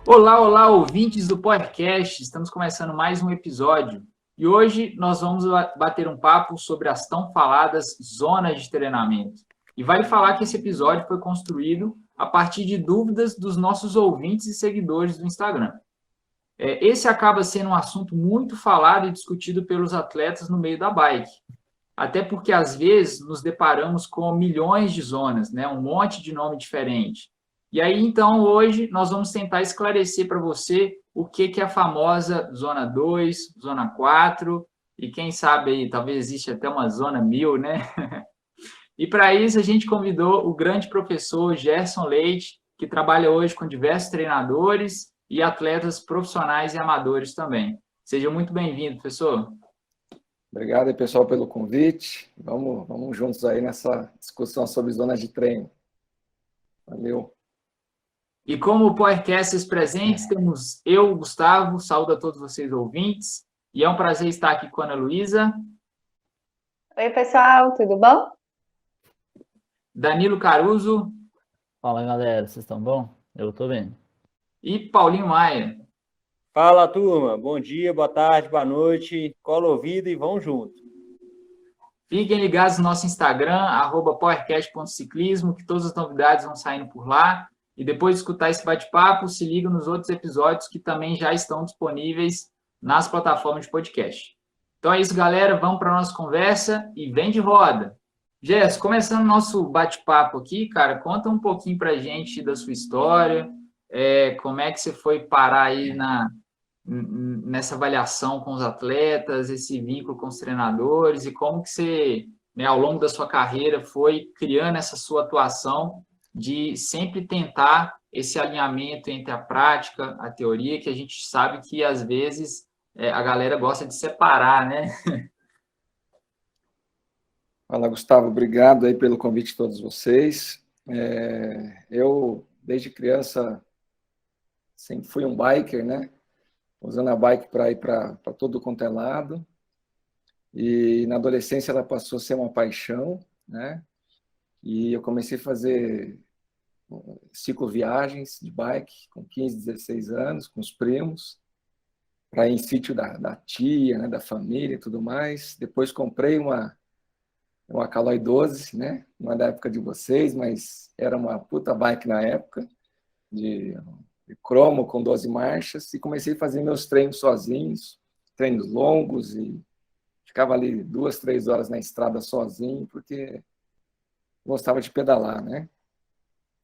Olá, olá, ouvintes do podcast. Estamos começando mais um episódio. E hoje nós vamos bater um papo sobre as tão faladas zonas de treinamento. E vale falar que esse episódio foi construído a partir de dúvidas dos nossos ouvintes e seguidores do Instagram. Esse acaba sendo um assunto muito falado e discutido pelos atletas no meio da bike. Até porque, às vezes, nos deparamos com milhões de zonas, né? Um monte de nome diferente. E aí, então, hoje, nós vamos tentar esclarecer para você o que é a famosa Zona 2, Zona 4, e quem sabe aí, talvez existe até uma Zona 1000, né? E para isso, a gente convidou o grande professor Gerson Leite, que trabalha hoje com diversos treinadores e atletas profissionais e amadores também. Seja muito bem-vindo, professor. Obrigado aí, pessoal, pelo convite. Vamos juntos aí nessa discussão sobre zonas de treino. Valeu. E como podcasts presentes, temos eu, Gustavo, saúdo a todos vocês ouvintes, e é um prazer estar aqui com a Ana Luísa. Oi, pessoal, tudo bom? Danilo Caruso. Fala, galera, vocês estão bom? Eu tô bem. E Paulinho Maia. Fala, turma. Bom dia, boa tarde, boa noite. Cola o ouvido e vamos junto. Fiquem ligados no nosso Instagram, @powercast.ciclismo, que todas as novidades vão saindo por lá. E depois de escutar esse bate-papo, se liga nos outros episódios que também já estão disponíveis nas plataformas de podcast. Então é isso, galera. Vamos para a nossa conversa e vem de roda. Gerson, começando o nosso bate-papo aqui, cara, conta um pouquinho para a gente da sua história, como é que você foi parar aí nessa avaliação com os atletas, esse vínculo com os treinadores, e como que você, né, ao longo da sua carreira, foi criando essa sua atuação de sempre tentar esse alinhamento entre a prática, a teoria, que a gente sabe que, às vezes, a galera gosta de separar, né? Fala, Gustavo. Obrigado aí pelo convite de todos vocês. Eu, desde criança, sempre fui um biker, né? Usando a bike para ir para todo quanto é lado. E na adolescência ela passou a ser uma paixão, né? E eu comecei a fazer cicloviagens de bike com 15, 16 anos, com os primos, para ir em sítio da tia, né, da família e tudo mais. Depois comprei uma Caloi 12, né? Não é da época de vocês, mas era uma puta bike na época, de cromo com 12 marchas, e comecei a fazer meus treinos sozinhos, treinos longos, e ficava ali 2, 3 horas na estrada sozinho, porque gostava de pedalar, né?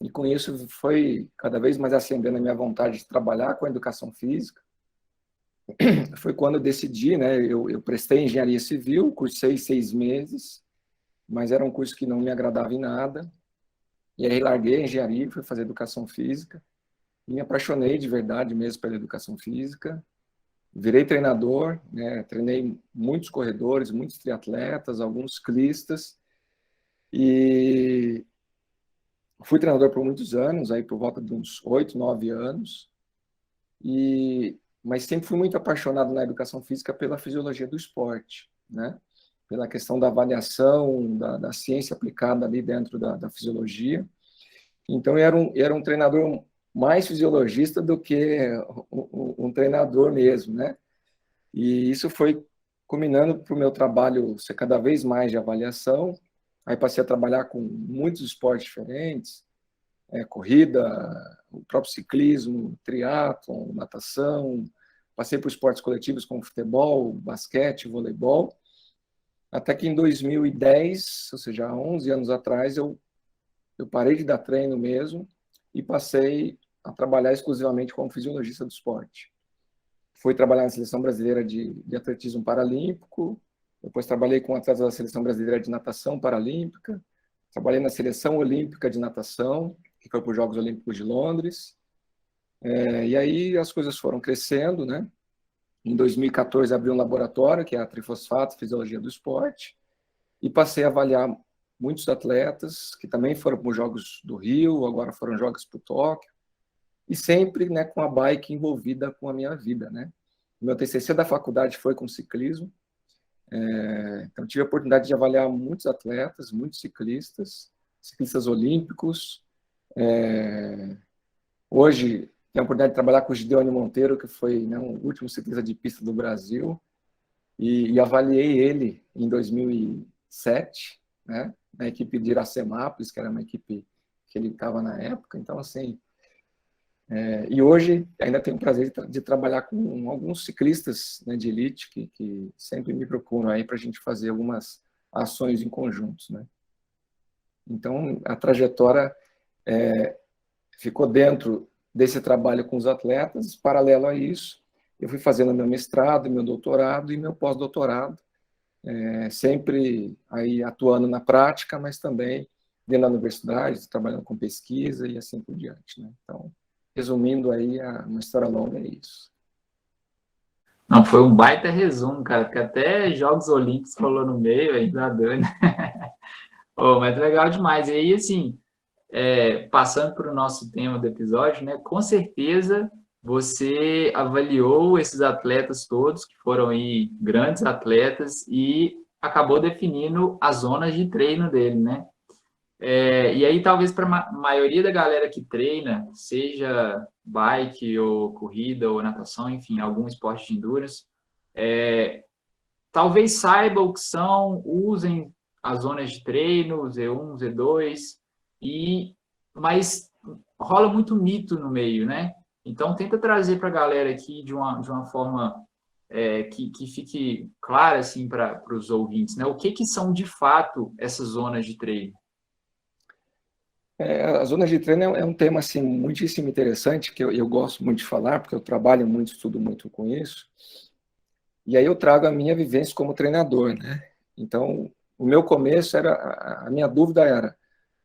E com isso foi cada vez mais acendendo a minha vontade de trabalhar com a educação física. Foi quando eu decidi, né? Eu prestei engenharia civil, cursei 6 meses, mas era um curso que não me agradava em nada. E aí larguei a engenharia e fui fazer educação física. E me apaixonei de verdade mesmo pela educação física. Virei treinador, né? Treinei muitos corredores, muitos triatletas, alguns ciclistas. E fui treinador por muitos anos, aí por volta de uns 8, 9 anos. Mas sempre fui muito apaixonado na educação física pela fisiologia do esporte, né? Pela questão da avaliação, da ciência aplicada ali dentro da fisiologia. Então, eu era um treinador mais fisiologista do que um treinador mesmo, né? E isso foi culminando para o meu trabalho ser cada vez mais de avaliação. Aí passei a trabalhar com muitos esportes diferentes, corrida, o próprio ciclismo, triatlon, natação. Passei por esportes coletivos como futebol, basquete, voleibol. Até que em 2010, ou seja, há 11 anos atrás, eu parei de dar treino mesmo e passei a trabalhar exclusivamente como fisiologista do esporte. Fui trabalhar na Seleção Brasileira de Atletismo Paralímpico, depois trabalhei com atletas da Seleção Brasileira de Natação Paralímpica, trabalhei na Seleção Olímpica de Natação, que foi para os Jogos Olímpicos de Londres. E aí as coisas foram crescendo, né? Em 2014 abri um laboratório, que é a Trifosfato Fisiologia do Esporte, e passei a avaliar muitos atletas que também foram para os Jogos do Rio, agora foram Jogos para o Tóquio, e sempre, né, com a bike envolvida com a minha vida, né? Meu TCC da faculdade foi com ciclismo, então tive a oportunidade de avaliar muitos atletas, muitos ciclistas olímpicos. Hoje a oportunidade de trabalhar com o Gideone Monteiro, que foi, né, o último ciclista de pista do Brasil, e avaliei ele em 2007, né, na equipe de Iracemápolis, que era uma equipe que ele estava na época. Então, assim, e hoje ainda tenho o prazer de trabalhar com alguns ciclistas, né, de elite que sempre me procuram aí para a gente fazer algumas ações em conjuntos, né. Então, a trajetória ficou dentro desse trabalho com os atletas. Paralelo a isso, eu fui fazendo meu mestrado, meu doutorado e meu pós-doutorado, sempre aí atuando na prática, mas também dentro da universidade, trabalhando com pesquisa e assim por diante, né? Então, resumindo aí, uma história longa é isso. Não, foi um baita resumo, cara, porque até Jogos Olímpicos rolou no meio, ainda doido. Oh, mas legal demais. E aí, assim, passando para o nosso tema do episódio, né? Com certeza você avaliou esses atletas todos, que foram aí grandes atletas, e acabou definindo as zonas de treino dele, né? E aí, talvez para a maioria da galera que treina, seja bike ou corrida ou natação, enfim, algum esporte de endurance, talvez saiba o que são, usem as zonas de treino, Z1, Z2, mas rola muito mito no meio, né? Então, tenta trazer para a galera aqui de uma forma que fique clara assim, para os ouvintes, né? O que são, de fato, essas zonas de treino? As zonas de treino é um tema assim, muitíssimo interessante, que eu gosto muito de falar, porque eu trabalho muito, estudo muito com isso. E aí eu trago a minha vivência como treinador, né? Então, o meu começo a minha dúvida era,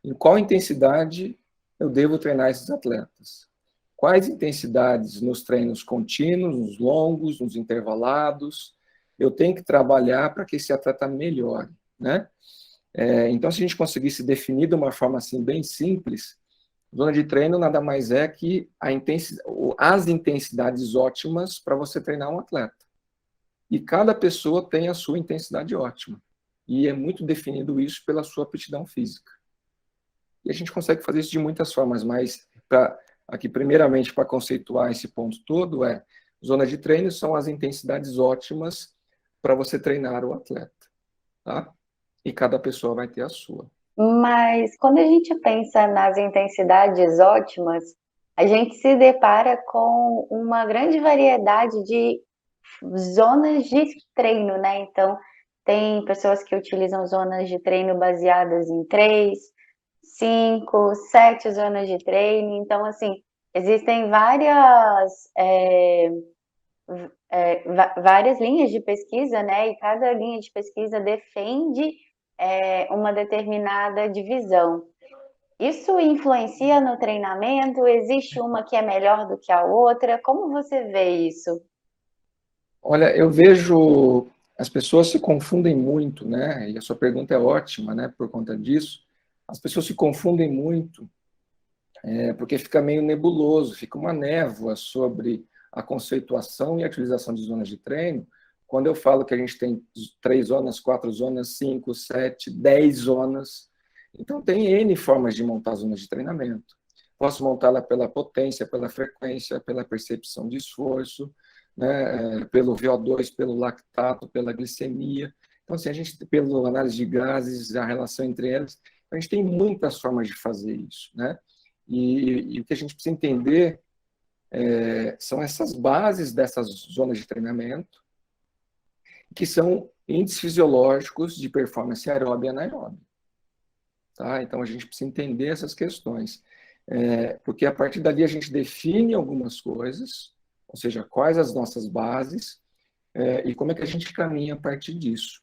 em qual intensidade eu devo treinar esses atletas? Quais intensidades nos treinos contínuos, nos longos, nos intervalados, eu tenho que trabalhar para que esse atleta melhore, né? Então, se a gente conseguisse definir de uma forma assim bem simples, zona de treino nada mais é que as intensidades ótimas para você treinar um atleta. E cada pessoa tem a sua intensidade ótima. E é muito definido isso pela sua aptidão física. E a gente consegue fazer isso de muitas formas, mas aqui, primeiramente, para conceituar esse ponto todo, zona de treino são as intensidades ótimas para você treinar o atleta, tá? E cada pessoa vai ter a sua. Mas quando a gente pensa nas intensidades ótimas, a gente se depara com uma grande variedade de zonas de treino, né? Então, tem pessoas que utilizam zonas de treino baseadas em 3, 5, 7 zonas de treino. Então, assim, existem várias linhas de pesquisa, né? E cada linha de pesquisa defende uma determinada divisão. Isso influencia no treinamento? Existe uma que é melhor do que a outra? Como você vê isso? Olha, eu vejo as pessoas se confundem muito, né? E a sua pergunta é ótima, né? Por conta disso, as pessoas se confundem muito, porque fica meio nebuloso, fica uma névoa sobre a conceituação e a utilização de zonas de treino. Quando eu falo que a gente tem 3 zonas, 4 zonas, 5, 7, 10 zonas, então tem N formas de montar zonas de treinamento. Posso montá-la pela potência, pela frequência, pela percepção de esforço, né, pelo VO2, pelo lactato, pela glicemia. Então, assim, a gente, pela análise de gases, a relação entre elas, a gente tem muitas formas de fazer isso, né? E o que a gente precisa entender são essas bases dessas zonas de treinamento, que são índices fisiológicos de performance aeróbia e anaeróbia. Tá? Então, a gente precisa entender essas questões, porque a partir dali a gente define algumas coisas, ou seja, quais as nossas bases, e como é que a gente caminha a partir disso.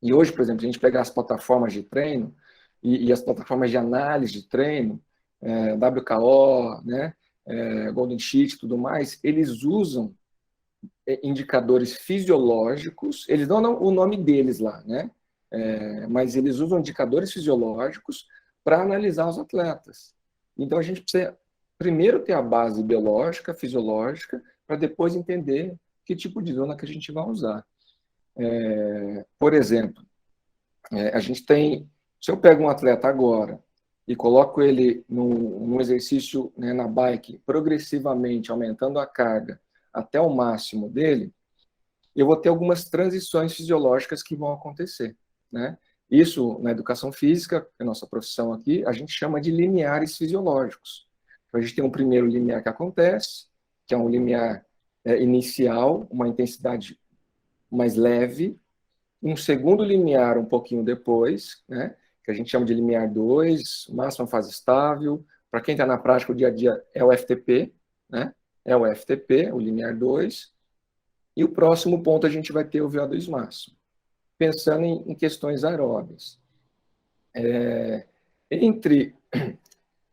E hoje, por exemplo, a gente pegar as plataformas de treino e as plataformas de análise de treino, WKO, né, Golden Sheet e tudo mais, eles usam indicadores fisiológicos, eles não dão o nome deles lá, né? Mas eles usam indicadores fisiológicos para analisar os atletas. Então, a gente precisa primeiro ter a base biológica, fisiológica, para depois entender que tipo de zona que a gente vai usar. Por exemplo, a gente tem, se eu pego um atleta agora e coloco ele num exercício, né, na bike, progressivamente aumentando a carga até o máximo dele, eu vou ter algumas transições fisiológicas que vão acontecer, né? Isso, na educação física, é a nossa profissão aqui, a gente chama de limiares fisiológicos. Então, a gente tem um primeiro limiar que acontece, que é um limiar inicial, uma intensidade mais leve, um segundo limiar um pouquinho depois, né, que a gente chama de limiar 2, máxima fase estável. Para quem está na prática, o dia a dia é o FTP, né? É o FTP, o limiar 2. E o próximo ponto a gente vai ter o VO2 máximo. Pensando em questões aeróbias. Entre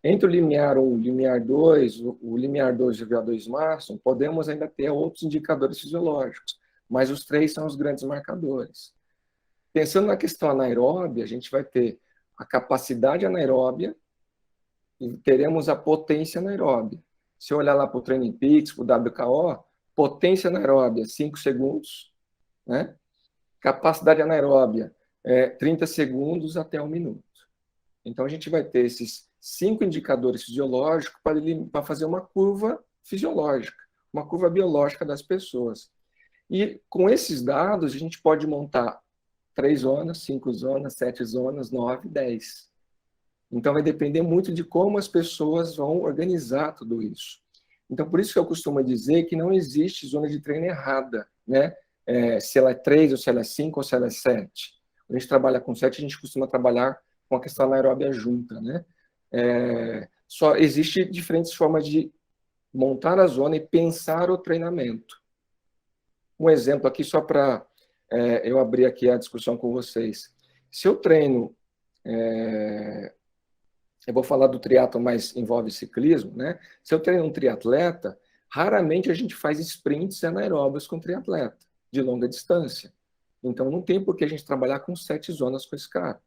o limiar 1 e o limiar 2, o limiar 2 e o VO2 máximo, podemos ainda ter outros indicadores fisiológicos, mas os três são os grandes marcadores. Pensando na questão anaeróbia, a gente vai ter a capacidade anaeróbia e teremos a potência anaeróbia. Se eu olhar lá para o Training Peaks, para o WKO, potência anaeróbia, 5 segundos, né? Capacidade anaeróbia, 30 segundos até 1 minuto. Então, a gente vai ter esses 5 indicadores fisiológicos para fazer uma curva fisiológica, uma curva biológica das pessoas. E com esses dados, a gente pode montar 3 zonas, 5 zonas, 7 zonas, 9, 10. Então, vai depender muito de como as pessoas vão organizar tudo isso. Então, por isso que eu costumo dizer que não existe zona de treino errada, né? Se ela é 3, ou se ela é 5, ou se ela é 7. Quando a gente trabalha com 7, a gente costuma trabalhar com a questão anaeróbia junta, né? Só existe diferentes formas de montar a zona e pensar o treinamento. Um exemplo aqui, só para eu abrir aqui a discussão com vocês. Se eu treino, eu vou falar do triatlo, mas envolve ciclismo, né? Se eu treino um triatleta, raramente a gente faz sprints anaeróbios com triatleta, de longa distância. Então, não tem por que a gente trabalhar com 7 zonas com esse cara.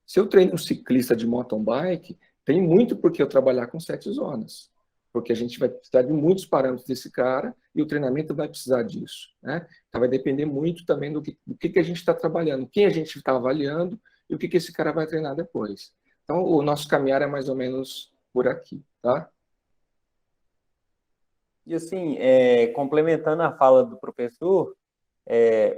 Se eu treino um ciclista de mountain bike, tem muito por que eu trabalhar com 7 zonas, porque a gente vai precisar de muitos parâmetros desse cara e o treinamento vai precisar disso, né? Então, vai depender muito também do que a gente está trabalhando, quem a gente está avaliando e o que esse cara vai treinar depois. Então, o nosso caminhar é mais ou menos por aqui, tá? E assim, complementando a fala do professor,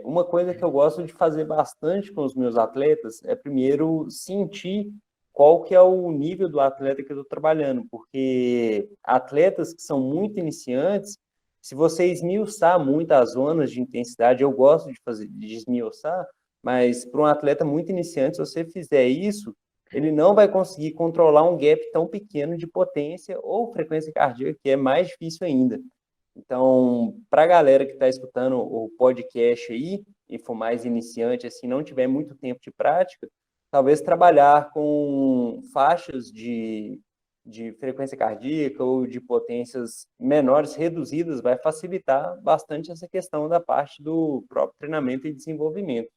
uma coisa que eu gosto de fazer bastante com os meus atletas é primeiro sentir qual que é o nível do atleta que eu estou trabalhando, porque atletas que são muito iniciantes, se você esmiuçar muito as zonas de intensidade, eu gosto de esmiuçar, mas para um atleta muito iniciante, se você fizer isso, ele não vai conseguir controlar um gap tão pequeno de potência ou frequência cardíaca, que é mais difícil ainda. Então, para a galera que está escutando o podcast aí, e for mais iniciante, assim, não tiver muito tempo de prática, talvez trabalhar com faixas de frequência cardíaca ou de potências menores, reduzidas, vai facilitar bastante essa questão da parte do próprio treinamento e desenvolvimento.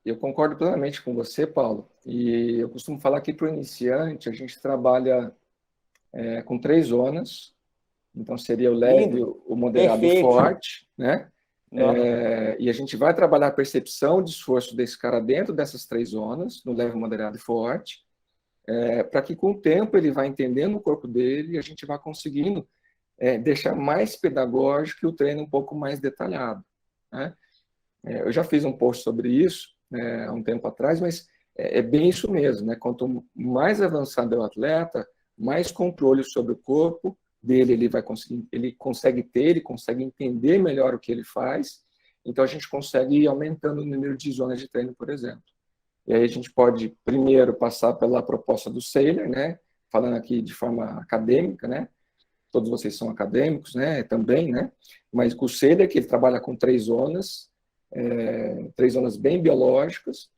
Eu concordo plenamente com você, Paulo, e eu costumo falar que para o iniciante a gente trabalha com 3 zonas. Então, seria o leve, Lindo. o moderado e o Perfeito. forte, né? E a gente vai trabalhar a percepção de esforço desse cara dentro dessas 3 zonas, no leve, moderado e forte, para que com o tempo ele vá entendendo o corpo dele e a gente vá conseguindo deixar mais pedagógico e o treino um pouco mais detalhado, né? Eu já fiz um post sobre isso há um tempo atrás, mas é bem isso mesmo, né? Quanto mais avançado é o atleta, mais controle sobre o corpo dele ele consegue ter, ele consegue entender melhor o que ele faz, então a gente consegue ir aumentando o número de zonas de treino, por exemplo. E aí a gente pode primeiro passar pela proposta do Seiler, né? Falando aqui de forma acadêmica, né? Todos vocês são acadêmicos, né? Também, né? Mas com o Seiler, que ele trabalha com 3 zonas, 3 zonas bem biológicas,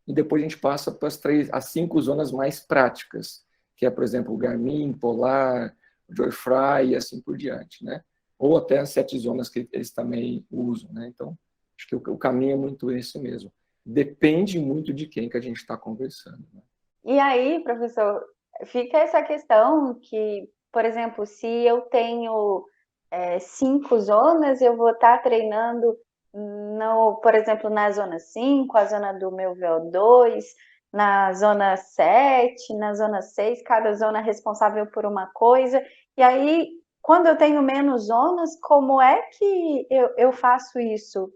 e depois a gente passa para as 5 zonas mais práticas, que é, por exemplo, o Garmin, Polar, Joyfly e assim por diante, né? Ou até as 7 zonas que eles também usam, né? Então, acho que o caminho é muito esse mesmo. Depende muito de quem que a gente está conversando, né? E aí, professor, fica essa questão que, por exemplo, se eu tenho 5 zonas, eu vou estar treinando, por exemplo, na zona 5, a zona do meu VO2, na zona 7, na zona 6, cada zona responsável por uma coisa. E aí, quando eu tenho menos zonas, como é que eu faço isso?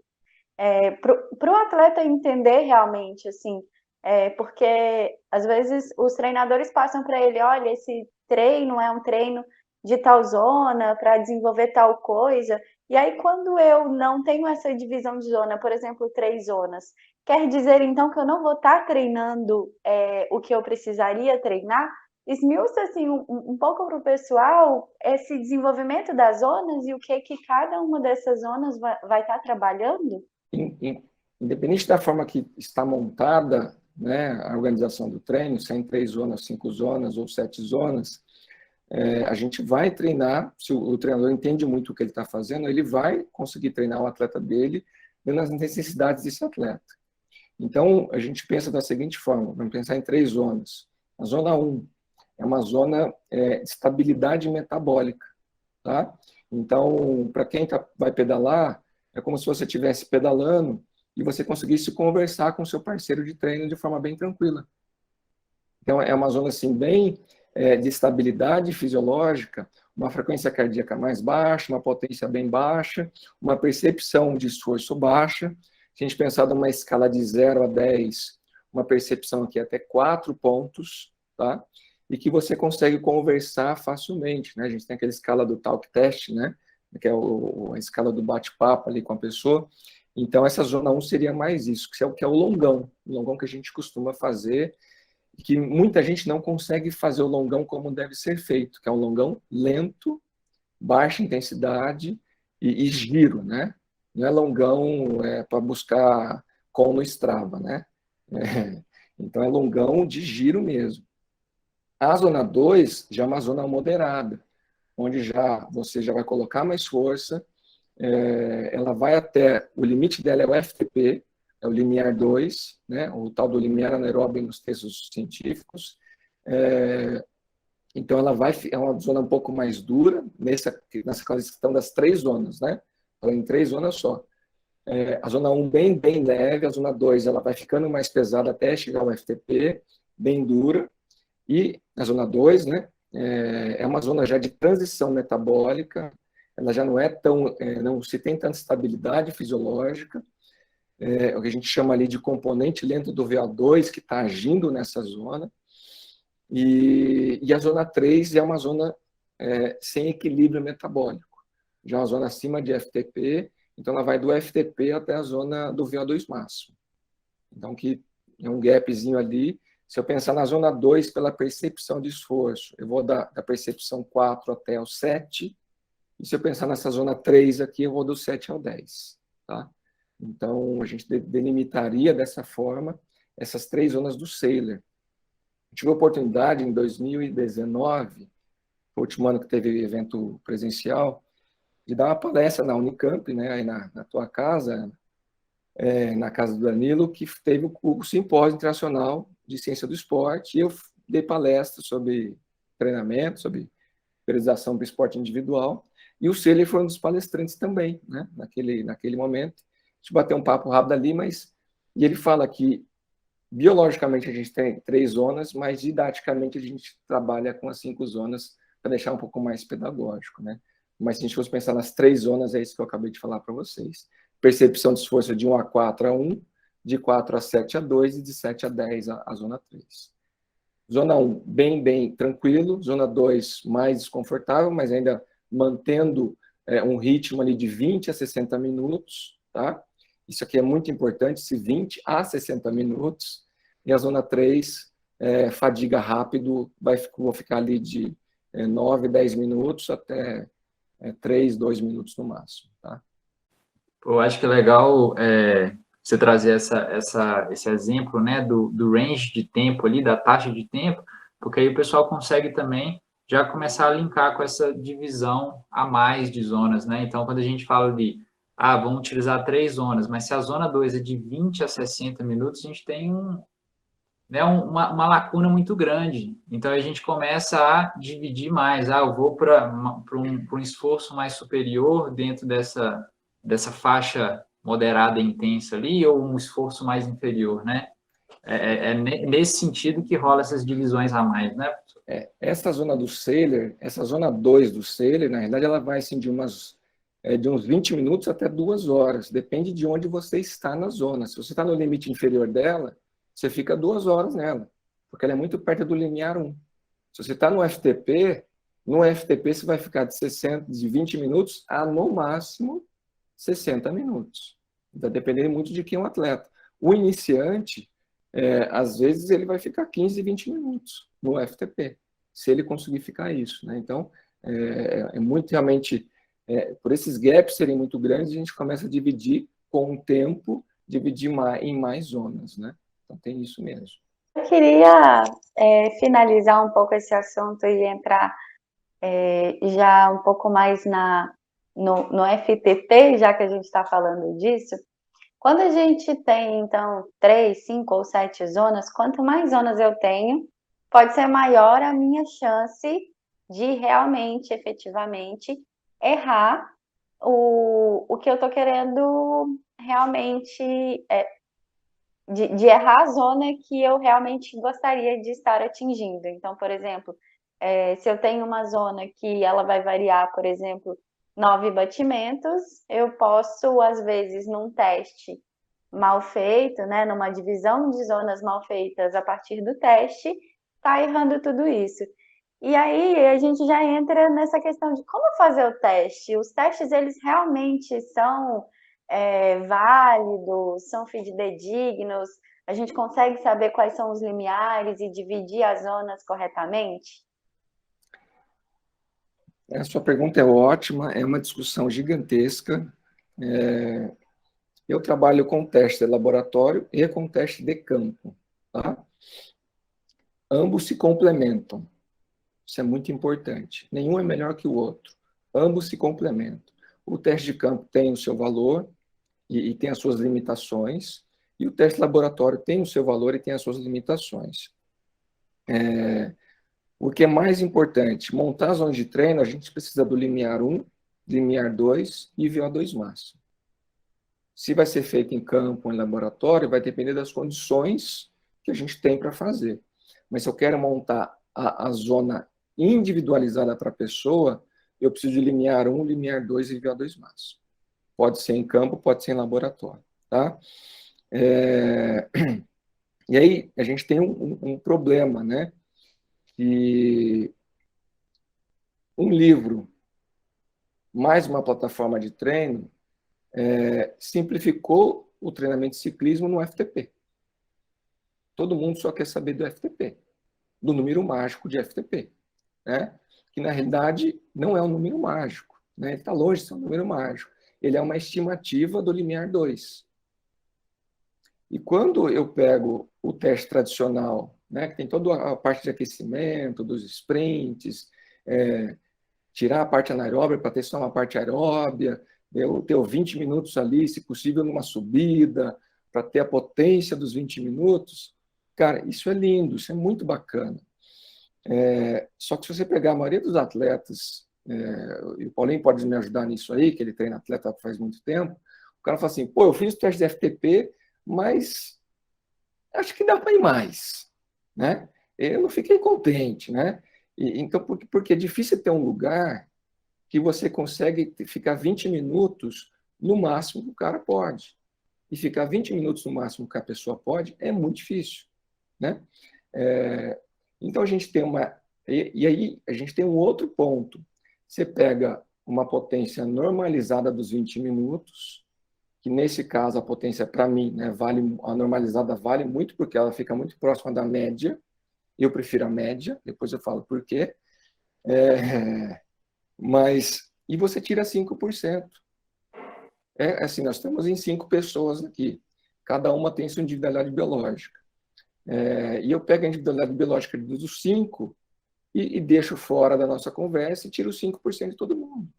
Para o atleta entender realmente, assim, porque às vezes os treinadores passam para ele, olha, esse treino é um treino de tal zona para desenvolver tal coisa. E aí, quando eu não tenho essa divisão de zona, por exemplo, 3 zonas, quer dizer então que eu não vou estar treinando o que eu precisaria treinar? Esmiuça assim um pouco para o pessoal esse desenvolvimento das zonas e o que cada uma dessas zonas vai estar trabalhando? Independente da forma que está montada, né, a organização do treino, se é em 3 zonas, 5 zonas ou 7 zonas, a gente vai treinar, se o treinador entende muito o que ele está fazendo, ele vai conseguir treinar o atleta dele dentro das necessidades desse atleta. Então, a gente pensa da seguinte forma, vamos pensar em 3 zonas. A zona 1 é uma zona de estabilidade metabólica, tá? Então, para quem vai pedalar, é como se você estivesse pedalando e você conseguisse conversar com o seu parceiro de treino de forma bem tranquila. Então, é uma zona assim, bem de estabilidade fisiológica, uma frequência cardíaca mais baixa, uma potência bem baixa, uma percepção de esforço baixa. Se a gente pensar numa escala de 0 a 10, uma percepção aqui até 4 pontos, tá? E que você consegue conversar facilmente, né? A gente tem aquela escala do talk test, né? Que é a escala do bate-papo ali com a pessoa. Então, essa zona 1 seria mais isso, que é o longão que a gente costuma fazer, e que muita gente não consegue fazer o longão como deve ser feito, que é um longão lento, baixa intensidade e giro, né? Não é longão para buscar com no Strava, né? Então, é longão de giro mesmo. A zona 2 já é uma zona moderada, onde você já vai colocar mais força, ela vai até, o limite dela é o FTP, é o limiar 2, né, o tal do limiar anaeróbio nos textos científicos. Então, é uma zona um pouco mais dura, nessa questão das 3 zonas, né? Em 3 zonas só. A zona 1 bem leve, a zona 2 ela vai ficando mais pesada até chegar ao FTP, bem dura. E a zona 2, né, é uma zona já de transição metabólica, ela já não é tão, não se tem tanta estabilidade fisiológica, o que a gente chama ali de componente lento do VO2, que está agindo nessa zona, e a zona 3 é uma zona sem equilíbrio metabólico, já é uma zona acima de FTP, então ela vai do FTP até a zona do VO2 máximo. Então, que é um gapzinho ali. Se eu pensar na zona 2 pela percepção de esforço, eu vou da percepção 4 até o 7, e se eu pensar nessa zona 3 aqui, eu vou do 7 ao 10, tá? Então, a gente delimitaria dessa forma essas 3 zonas do Saylor. Eu tive a oportunidade, em 2019, o último ano que teve evento presencial, de dar uma palestra na Unicamp, né, aí na tua casa, na casa do Danilo, que teve o Simpósio Internacional de Ciência do Esporte, e eu dei palestra sobre treinamento, sobre periodização do esporte individual, e o Saylor foi um dos palestrantes também, né, naquele momento. A gente bateu um papo rápido ali, e ele fala que biologicamente a gente tem 3 zonas, mas didaticamente a gente trabalha com as 5 zonas para deixar um pouco mais pedagógico, né? Mas se a gente fosse pensar nas 3 zonas, é isso que eu acabei de falar para vocês. Percepção de esforço de 1 a 4 a 1, de 4 a 7 a 2 e de 7 a 10 a zona 3. Zona 1, bem tranquilo. Zona 2, mais desconfortável, mas ainda mantendo um ritmo ali de 20 a 60 minutos, tá? Isso aqui é muito importante, se 20 a 60 minutos. E a zona 3, fadiga rápido, vou ficar ali de 9, 10 minutos até 3, 2 minutos no máximo, tá? Eu acho que é legal você trazer esse exemplo, né, do range de tempo ali, da taxa de tempo, porque aí o pessoal consegue também já começar a linkar com essa divisão a mais de zonas, né? Então, quando a gente fala de, vamos utilizar 3 zonas, mas se a zona 2 é de 20 a 60 minutos, a gente tem uma lacuna muito grande. Então, a gente começa a dividir mais. Eu vou para um esforço mais superior dentro dessa faixa moderada e intensa ali, ou um esforço mais inferior, né? nesse sentido que rola essas divisões a mais, né? Essa zona do Sailer, essa zona 2 do Sailer, na realidade, ela vai assim, de uns 20 minutos até 2 horas. Depende de onde você está na zona. Se você está no limite inferior dela, você fica 2 horas nela, porque ela é muito perto do limiar 1. Se você está no FTP você vai ficar de 20 minutos a, no máximo, 60 minutos. Vai depender muito de quem é um atleta. O iniciante, às vezes, ele vai ficar 15, 20 minutos no FTP, se ele conseguir ficar isso, né? Então, muito realmente, por esses gaps serem muito grandes, a gente começa a dividir com o tempo, dividir em mais zonas, né? Então, tem isso mesmo. Eu queria finalizar um pouco esse assunto e entrar já um pouco mais no FTP, já que a gente está falando disso. Quando a gente tem, então, 3, 5 ou 7 zonas, quanto mais zonas eu tenho, pode ser maior a minha chance de realmente, efetivamente, errar o que eu estou querendo realmente, de errar a zona que eu realmente gostaria de estar atingindo. Então, por exemplo, se eu tenho uma zona que ela vai variar, por exemplo, 9 batimentos, eu posso, às vezes, num teste mal feito, né, numa divisão de zonas mal feitas a partir do teste, tá errando tudo isso. E aí a gente já entra nessa questão de como fazer o teste. Os testes, eles realmente são válidos, são fidedignos? A gente consegue saber quais são os limiares e dividir as zonas corretamente? A sua pergunta é ótima, é uma discussão gigantesca. Eu trabalho com teste de laboratório e com teste de campo, tá? Ambos se complementam. Isso é muito importante. Nenhum é melhor que o outro. Ambos se complementam. O teste de campo tem o seu valor e tem as suas limitações, e o teste de laboratório tem o seu valor e tem as suas limitações. O que é mais importante? Montar as zonas de treino, a gente precisa do limiar 1, limiar 2 e VO2 máximo. Se vai ser feito em campo ou em laboratório, vai depender das condições que a gente tem para fazer. Mas se eu quero montar a zona individualizada para a pessoa, eu preciso de limiar 1, limiar 2 e VO2 máximo. Pode ser em campo, pode ser em laboratório, tá? E aí a gente tem um problema, né? Que um livro mais uma plataforma de treino simplificou o treinamento de ciclismo no FTP. Todo mundo só quer saber do FTP, do número mágico de FTP, né? Que na realidade não é um número mágico, né? Ele está longe de ser um número mágico. Ele é uma estimativa do limiar 2. E quando eu pego o teste tradicional, né, que tem toda a parte de aquecimento, dos sprints, tirar a parte anaeróbia para testar uma parte aeróbia, eu ter 20 minutos ali, se possível, numa subida, para ter a potência dos 20 minutos, cara, isso é lindo, isso é muito bacana. Só que se você pegar a maioria dos atletas, e o Paulinho pode me ajudar nisso aí, que ele treina atleta faz muito tempo, o cara fala assim, pô, eu fiz o teste de FTP, mas acho que dá para ir mais, né? Eu não fiquei contente, né? Então, porque é difícil ter um lugar que você consegue ficar 20 minutos no máximo que o cara pode. E ficar 20 minutos no máximo que a pessoa pode é muito difícil, né? Então, a gente tem E aí, a gente tem um outro ponto. Você pega uma potência normalizada dos 20 minutos, que nesse caso a potência, para mim, né, a normalizada vale muito, porque ela fica muito próxima da média. Eu prefiro a média, depois eu falo por quê. E você tira 5%. Assim, nós estamos em 5 pessoas aqui. Cada uma tem sua individualidade biológica. E eu pego a individualidade biológica dos 5 e deixo fora da nossa conversa e tiro 5% de todo mundo.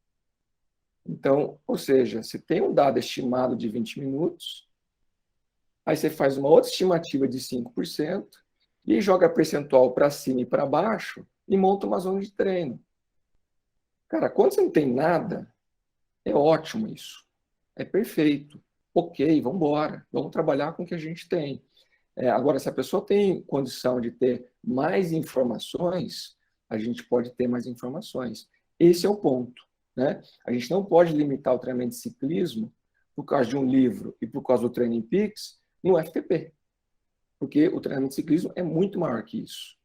Então, ou seja, você tem um dado estimado de 20 minutos, aí você faz uma outra estimativa de 5% e joga percentual para cima e para baixo e monta uma zona de treino. Cara, quando você não tem nada, é ótimo isso. É perfeito. Ok, vamos embora. Vamos trabalhar com o que a gente tem. Agora, se a pessoa tem condição de ter mais informações, a gente pode ter mais informações. Esse é o ponto, né? A gente não pode limitar o treinamento de ciclismo por causa de um livro e por causa do Training Peaks no FTP, porque o treinamento de ciclismo é muito maior que isso,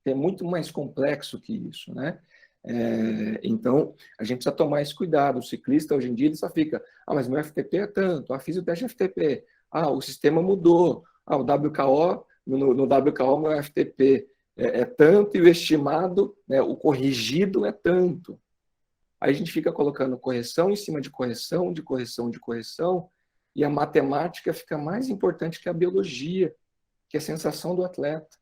é muito mais complexo que isso, né? Então, a gente precisa tomar esse cuidado. O ciclista, hoje em dia, ele só fica, mas meu FTP é tanto, fiz o teste FTP, o sistema mudou, o WKO, no WKO meu FTP é tanto e o estimado, né, o corrigido é tanto. Aí a gente fica colocando correção em cima de correção, de correção, de correção, e a matemática fica mais importante que a biologia, que é a sensação do atleta.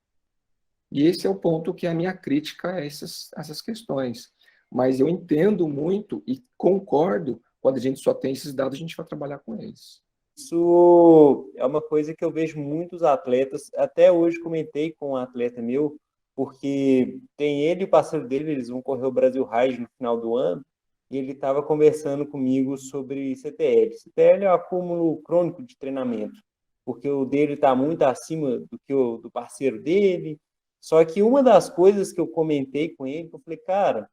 E esse é o ponto que é a minha crítica a essas questões. Mas eu entendo muito e concordo, quando a gente só tem esses dados, a gente vai trabalhar com eles. Isso é uma coisa que eu vejo muitos atletas, até hoje comentei com um atleta meu, porque tem ele e o parceiro dele, eles vão correr o Brasil Ride no final do ano, e ele estava conversando comigo sobre CTL. CTL é o acúmulo crônico de treinamento, porque o dele está muito acima do que o do parceiro dele. Só que uma das coisas que eu comentei com ele, eu falei, cara,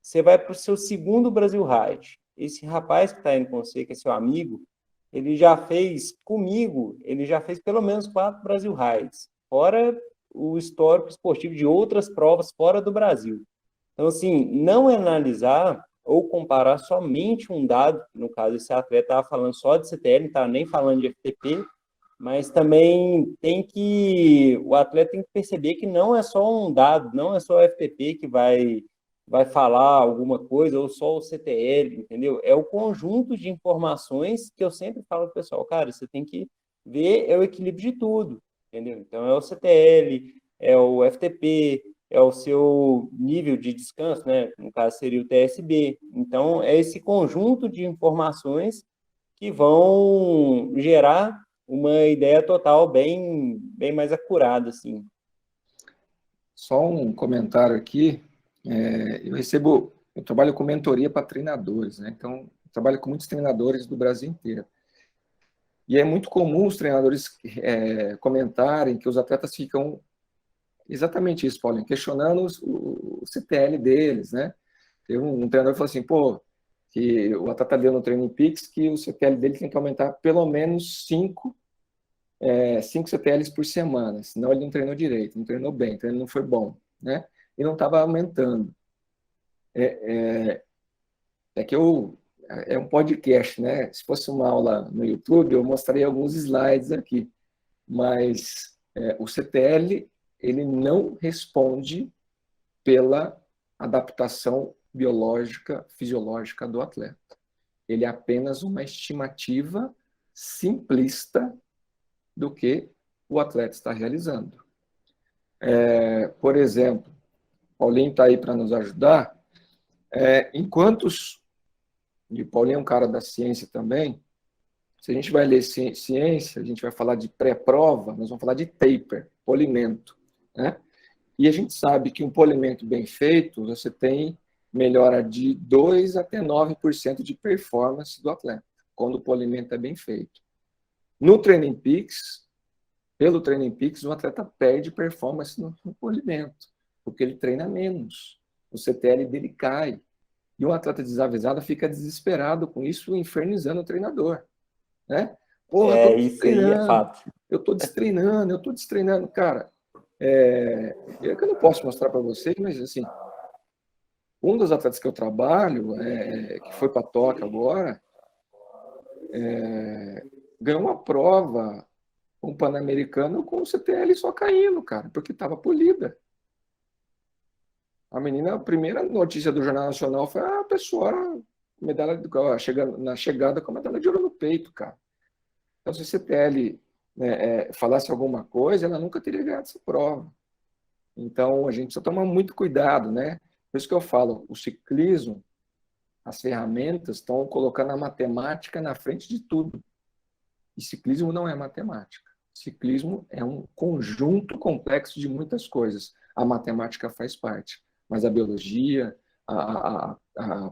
você vai para o seu segundo Brasil Ride. Esse rapaz que está indo com você, que é seu amigo, ele já fez comigo, ele já fez pelo menos 4 Brasil Rides, fora o histórico esportivo de outras provas fora do Brasil. Então, assim, não analisar ou comparar somente um dado, no caso, esse atleta estava falando só de CTL, não estava nem falando de FTP, mas também o atleta tem que perceber que não é só um dado, não é só o FTP que vai falar alguma coisa, ou só o CTL, entendeu? É o conjunto de informações que eu sempre falo para o pessoal, cara, você tem que ver o equilíbrio de tudo, entendeu? Então, é o CTL, é o FTP, é o seu nível de descanso, né? No caso, seria o TSB. Então, é esse conjunto de informações que vão gerar uma ideia total bem mais acurada, assim. Só um comentário aqui. Eu trabalho com mentoria para treinadores, né? Então, eu trabalho com muitos treinadores do Brasil inteiro. E é muito comum os treinadores comentarem que os atletas ficam exatamente isso, Paulinho, questionando o CTL deles, né? Teve um treinador que falou assim, que o atleta deu no Training Peaks que o CTL dele tem que aumentar pelo menos 5 CTLs por semana, senão ele não treinou direito, não treinou bem, então ele não foi bom, né? E não estava aumentando. É um podcast, né? Se fosse uma aula no YouTube, eu mostraria alguns slides aqui, mas o CTL, ele não responde pela adaptação biológica, fisiológica do atleta. Ele é apenas uma estimativa simplista do que o atleta está realizando. Por exemplo, Paulinho está aí para nos ajudar. E Paulinho é um cara da ciência também, se a gente vai ler ciência, a gente vai falar de pré-prova, nós vamos falar de taper, polimento, né? E a gente sabe que um polimento bem feito, você tem melhora de 2 até 9% de performance do atleta, quando o polimento é bem feito. No Training Peaks, pelo Training Peaks, o atleta perde performance no polimento, porque ele treina menos, o CTL dele cai. E um atleta desavisado fica desesperado com isso, infernizando o treinador, né? Isso aí é fato. Eu estou destreinando. Cara, eu não posso mostrar para vocês, mas assim, um dos atletas que eu trabalho, que foi para Tóquio agora, ganhou uma prova, um Pan-Americano com o CTL só caindo, cara, porque estava polida. A menina, a primeira notícia do Jornal Nacional foi a pessoa na chegada com a medalha de ouro no peito, cara. Então, se a CTL falasse alguma coisa, ela nunca teria ganhado essa prova. Então, a gente precisa tomar muito cuidado, né? Por isso que eu falo, o ciclismo, as ferramentas estão colocando a matemática na frente de tudo. E ciclismo não é matemática. Ciclismo é um conjunto complexo de muitas coisas. A matemática faz parte, mas a biologia, a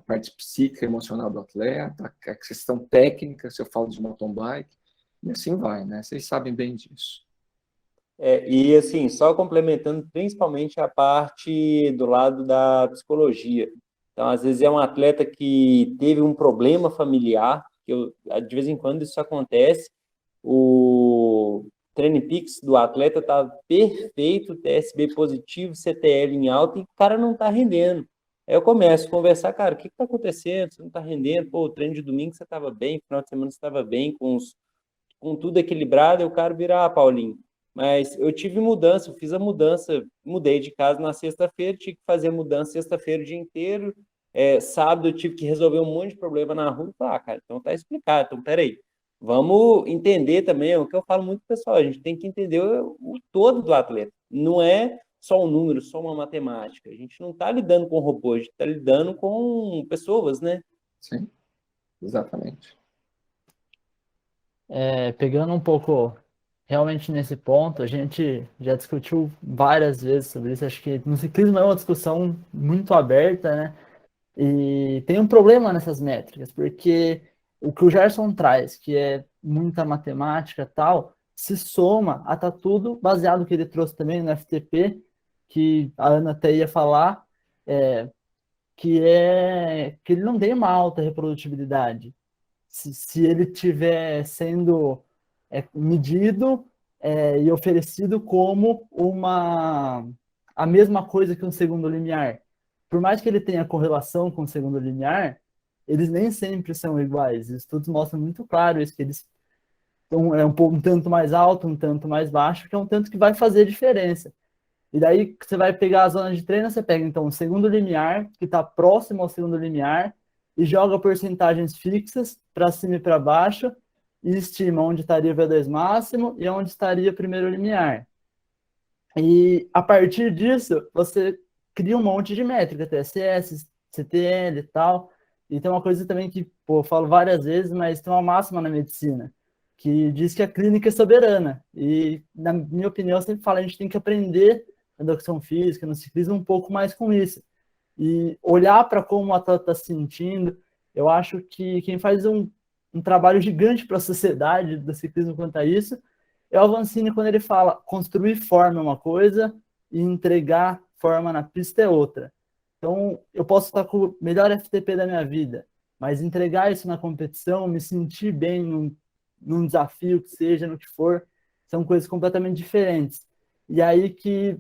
parte psíquica e emocional do atleta, a questão técnica, se eu falo de mountain bike, e assim vai, né? Vocês sabem bem disso. E assim, só complementando principalmente a parte do lado da psicologia. Então, às vezes é um atleta que teve um problema familiar, de vez em quando isso acontece, o Training Peaks do atleta tá perfeito, TSB positivo, CTL em alta, e o cara não tá rendendo. Aí eu começo a conversar, cara, o que tá acontecendo? Você não tá rendendo? Pô, o treino de domingo você tava bem, final de semana você tava bem, com tudo equilibrado, e o cara vira, Paulinho, mas eu tive mudança, eu fiz a mudança, mudei de casa na sexta-feira, tive que fazer mudança sexta-feira o dia inteiro, sábado eu tive que resolver um monte de problema na rua, cara, então tá explicado, então peraí, vamos entender também, é o que eu falo muito pessoal, a gente tem que entender o todo do atleta, não é só um número, só uma matemática, a gente não está lidando com robôs, a gente está lidando com pessoas, né? Sim, exatamente. Pegando um pouco realmente nesse ponto, a gente já discutiu várias vezes sobre isso. Acho que no ciclismo é uma discussão muito aberta, né? E tem um problema nessas métricas, porque o que o Gerson traz, que é muita matemática e tal, se soma a tá tudo baseado no que ele trouxe também no FTP, que a Ana até ia falar, que é que ele não tem uma alta reprodutibilidade. Se ele tiver sendo medido e oferecido como a mesma coisa que um segundo limiar. Por mais que ele tenha correlação com o segundo limiar, eles nem sempre são iguais. Os estudos mostram muito claro isso, que eles um tanto mais alto, um tanto mais baixo, que é um tanto que vai fazer diferença. E daí você vai pegar a zona de treino, você pega então o segundo limiar, que está próximo ao segundo limiar, e joga porcentagens fixas para cima e para baixo, e estima onde estaria o V2 máximo e onde estaria o primeiro limiar. E a partir disso, você cria um monte de métrica, TSS, CTL e tal. E tem uma coisa também que, pô, eu falo várias vezes, mas tem uma máxima na medicina, que diz que a clínica é soberana. E, na minha opinião, eu sempre falo, a gente tem que aprender na educação física, no ciclismo, um pouco mais com isso. E olhar para como o atleta está se sentindo. Eu acho que quem faz um trabalho gigante para a sociedade do ciclismo quanto a isso é o Avancini quando ele fala construir forma é uma coisa e entregar forma na pista é outra. Então, eu posso estar com o melhor FTP da minha vida, mas entregar isso na competição, me sentir bem num desafio que seja, no que for, são coisas completamente diferentes. E aí que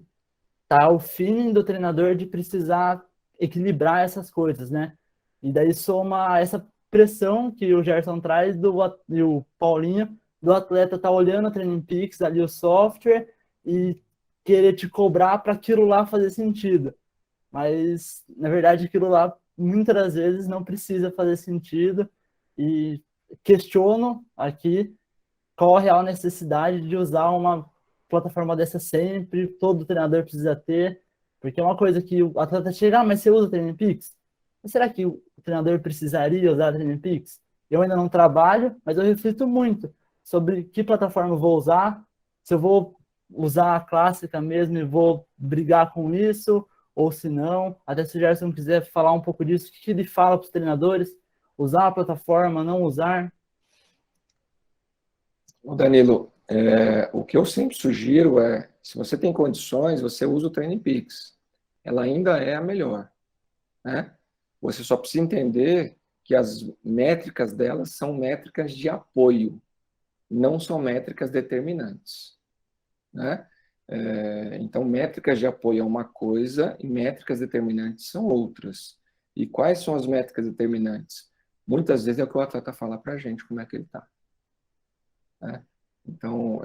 tá o feeling do treinador de precisar equilibrar essas coisas, né? E daí soma essa pressão que o Gerson traz e o Paulinho, do atleta tá olhando o Training Peaks, ali o software, e querer te cobrar para aquilo lá fazer sentido. Mas, na verdade, aquilo lá, muitas das vezes, não precisa fazer sentido. E questiono aqui qual a real necessidade de usar uma plataforma dessa sempre, todo treinador precisa ter, porque é uma coisa que o atleta chega, mas você usa o Training Peaks? Mas será que o treinador precisaria usar o Training Peaks? Eu ainda não trabalho, mas eu reflito muito sobre que plataforma eu vou usar, se eu vou usar a clássica mesmo e vou brigar com isso, ou se não. Até se o Gerson quiser falar um pouco disso, o que ele fala para os treinadores? Usar a plataforma, não usar? Danilo, o que eu sempre sugiro é, se você tem condições, você usa o Training Peaks. Ela ainda é a melhor, né? Você só precisa entender que as métricas delas são métricas de apoio, não são métricas determinantes, né? Então, métricas de apoio é uma coisa e métricas determinantes são outras. E quais são as métricas determinantes? Muitas vezes é o que o atleta fala para a gente, como é que ele está. Né? Então,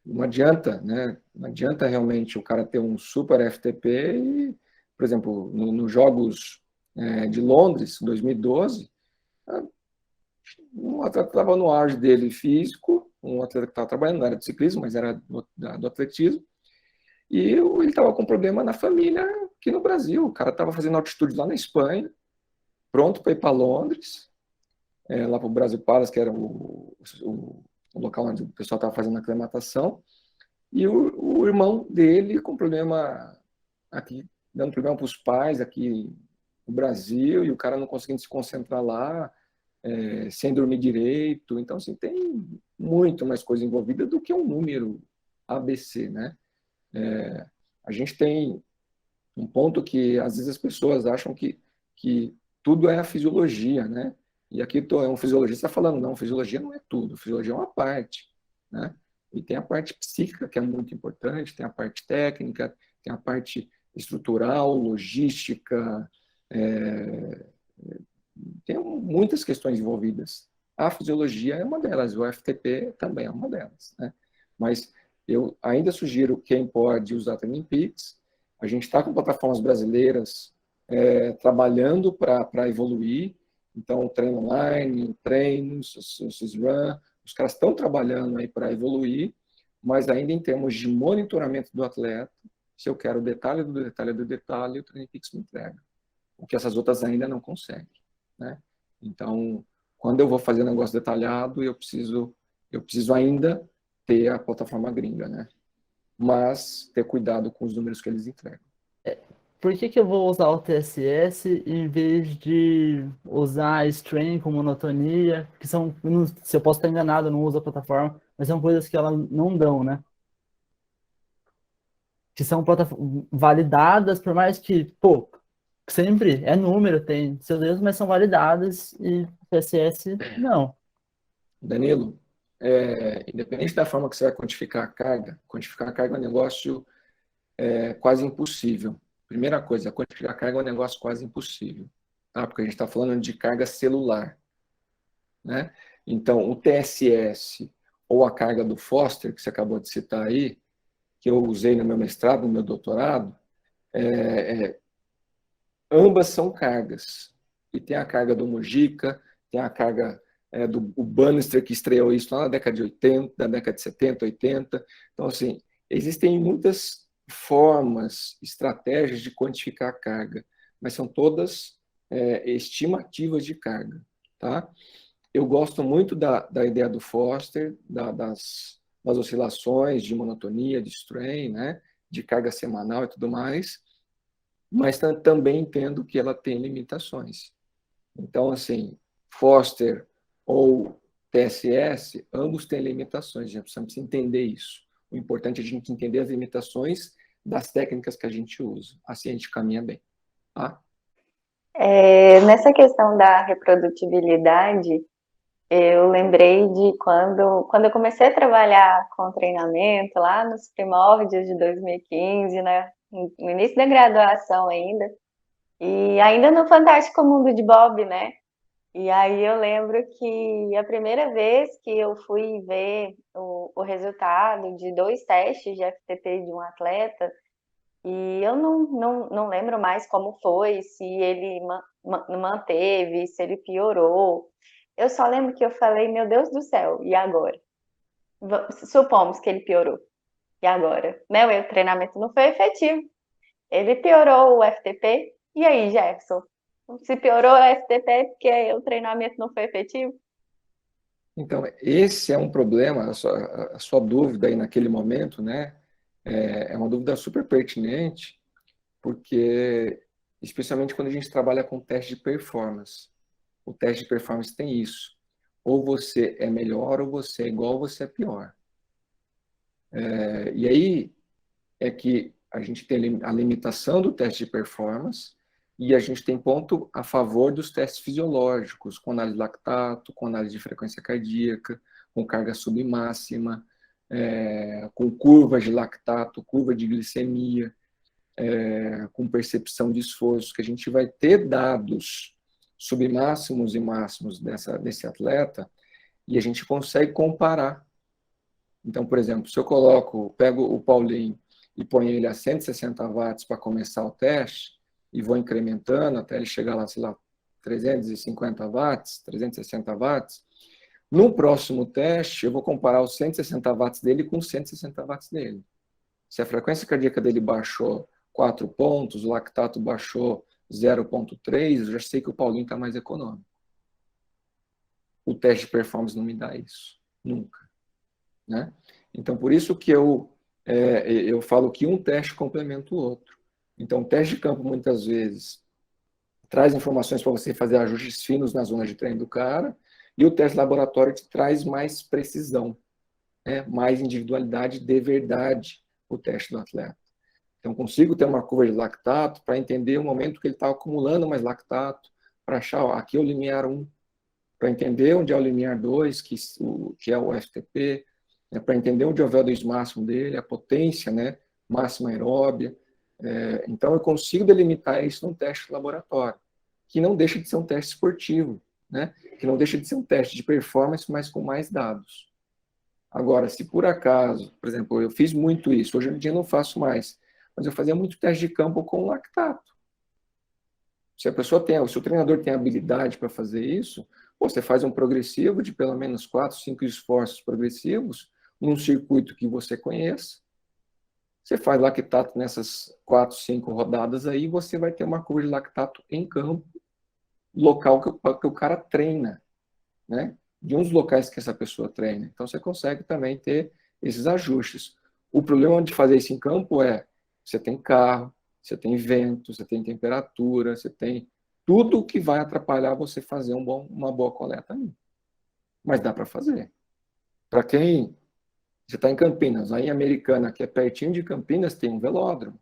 não adianta, né? Não adianta realmente o cara ter um super FTP e, por exemplo, nos Jogos de Londres, 2012, um atleta estava no auge dele físico, um atleta que estava trabalhando, não era de ciclismo, mas era do atletismo, e ele estava com problema na família aqui no Brasil. O cara estava fazendo altitude lá na Espanha, pronto para ir para Londres, lá para o Brasil Palace, que era o local onde o pessoal estava fazendo a aclimatação, e o irmão dele com problema aqui, dando problema para os pais aqui no Brasil, e o cara não conseguindo se concentrar lá, sem dormir direito. Então, assim, tem muito mais coisa envolvida do que um número ABC, né? A gente tem um ponto que, às vezes, as pessoas acham que tudo é a fisiologia, né? E aqui um fisiologista falando, não, fisiologia não é tudo, fisiologia é uma parte, né? E tem a parte psíquica, que é muito importante, tem a parte técnica, tem a parte estrutural, logística, tem muitas questões envolvidas. A fisiologia é uma delas, o FTP também é uma delas, né? Mas eu ainda sugiro quem pode usar Training Peaks. A gente está com plataformas brasileiras trabalhando para evoluir. Então, o treino online, treinos, o SysRun, os caras estão trabalhando aí para evoluir, mas ainda em termos de monitoramento do atleta, se eu quero o detalhe do detalhe do detalhe, o Training Peaks me entrega. O que essas outras ainda não conseguem, né? Então, quando eu vou fazer um negócio detalhado, eu preciso ainda ter a plataforma gringa, né? Mas ter cuidado com os números que eles entregam. Por que eu vou usar o TSS em vez de usar Strain com monotonia? Que são, se eu posso estar enganado, eu não uso a plataforma, mas são coisas que elas não dão, né? Que são validadas, por mais que, pô, sempre é número, tem seus erros, mas são validadas e o TSS não. Danilo, independente da forma que você vai quantificar a carga é um negócio quase impossível. Primeira coisa, quantificar a carga é um negócio quase impossível, tá? Porque a gente está falando de carga celular, né? Então, o TSS ou a carga do Foster, que você acabou de citar aí, que eu usei no meu mestrado, no meu doutorado, ambas são cargas. E tem a carga do Mujica, tem a carga do Bannister, que estreou isso lá na década de 80, na década de 70, 80. Então, assim, existem muitas formas, estratégias de quantificar a carga, mas são todas estimativas de carga, tá? Eu gosto muito da ideia do Foster, das oscilações de monotonia, de strain, né? De carga semanal e tudo mais, mas também entendo que ela tem limitações. Então, assim, Foster ou TSS, ambos têm limitações, a gente precisa entender isso. O importante é a gente entender as limitações das técnicas que a gente usa. Assim a gente caminha bem. Tá? Nessa questão da reprodutibilidade, eu lembrei de quando eu comecei a trabalhar com treinamento, lá nos primórdios de 2015, né, no início da graduação ainda, e ainda no Fantástico Mundo de Bob, né? E aí eu lembro que a primeira vez que eu fui ver o resultado de 2 testes de FTP de um atleta, e eu não lembro mais como foi, se ele manteve, se ele piorou. Eu só lembro que eu falei, meu Deus do céu, e agora? Supomos que ele piorou. E agora? Né? O treinamento não foi efetivo. Ele piorou o FTP. E aí, Jefferson? Se piorou o FTP é porque o treinamento não foi efetivo? Então, esse é um problema, a sua dúvida aí naquele momento, né? É uma dúvida super pertinente, porque, especialmente quando a gente trabalha com teste de performance. O teste de performance tem isso. Ou você é melhor, ou você é igual, ou você é pior. E aí é que a gente tem a limitação do teste de performance e a gente tem ponto a favor dos testes fisiológicos, com análise de lactato, com análise de frequência cardíaca, com carga submáxima, com curvas de lactato, curva de glicemia, com percepção de esforço, que a gente vai ter dados submáximos e máximos desse atleta e a gente consegue comparar. Então, por exemplo, se eu pego o Paulinho e ponho ele a 160 watts para começar o teste e vou incrementando até ele chegar lá, sei lá, 350 watts, 360 watts, no próximo teste eu vou comparar os 160 watts dele com os 160 watts dele. Se a frequência cardíaca dele baixou 4 pontos, o lactato baixou 0,3, eu já sei que o Paulinho está mais econômico. O teste de performance não me dá isso, nunca. Né? Então, por isso que eu falo que um teste complementa o outro. Então, o teste de campo, muitas vezes, traz informações para você fazer ajustes finos na zona de treino do cara, e o teste laboratório te traz mais precisão. né, mais individualidade de verdade o teste do atleta. Então, consigo ter uma curva de lactato para entender o momento que ele está acumulando mais lactato, para achar, ó, aqui é o limiar 1, para entender onde é o limiar 2, que é o FTP, né, para entender onde é o VO2 máximo dele, a potência, né, máxima aeróbia. Então, eu consigo delimitar isso num teste de laboratório, que não deixa de ser um teste esportivo, né, que não deixa de ser um teste de performance, mas com mais dados. Agora, se por acaso, por exemplo, eu fiz muito isso, hoje em dia eu não faço mais, mas eu fazia muito teste de campo com lactato. Se o treinador tem habilidade para fazer isso, você faz um progressivo de pelo menos 4, 5 esforços progressivos, num circuito que você conheça. Você faz lactato nessas 4, 5 rodadas aí, você vai ter uma curva de lactato em campo, local que o cara treina, né? De uns locais que essa pessoa treina. Então, você consegue também ter esses ajustes. O problema de fazer isso em campo é, você tem carro, você tem vento, você tem temperatura, você tem tudo que vai atrapalhar você fazer uma boa coleta ali. Mas dá para fazer. Para quem... Você está em Campinas, aí em Americana, que é pertinho de Campinas, tem um velódromo,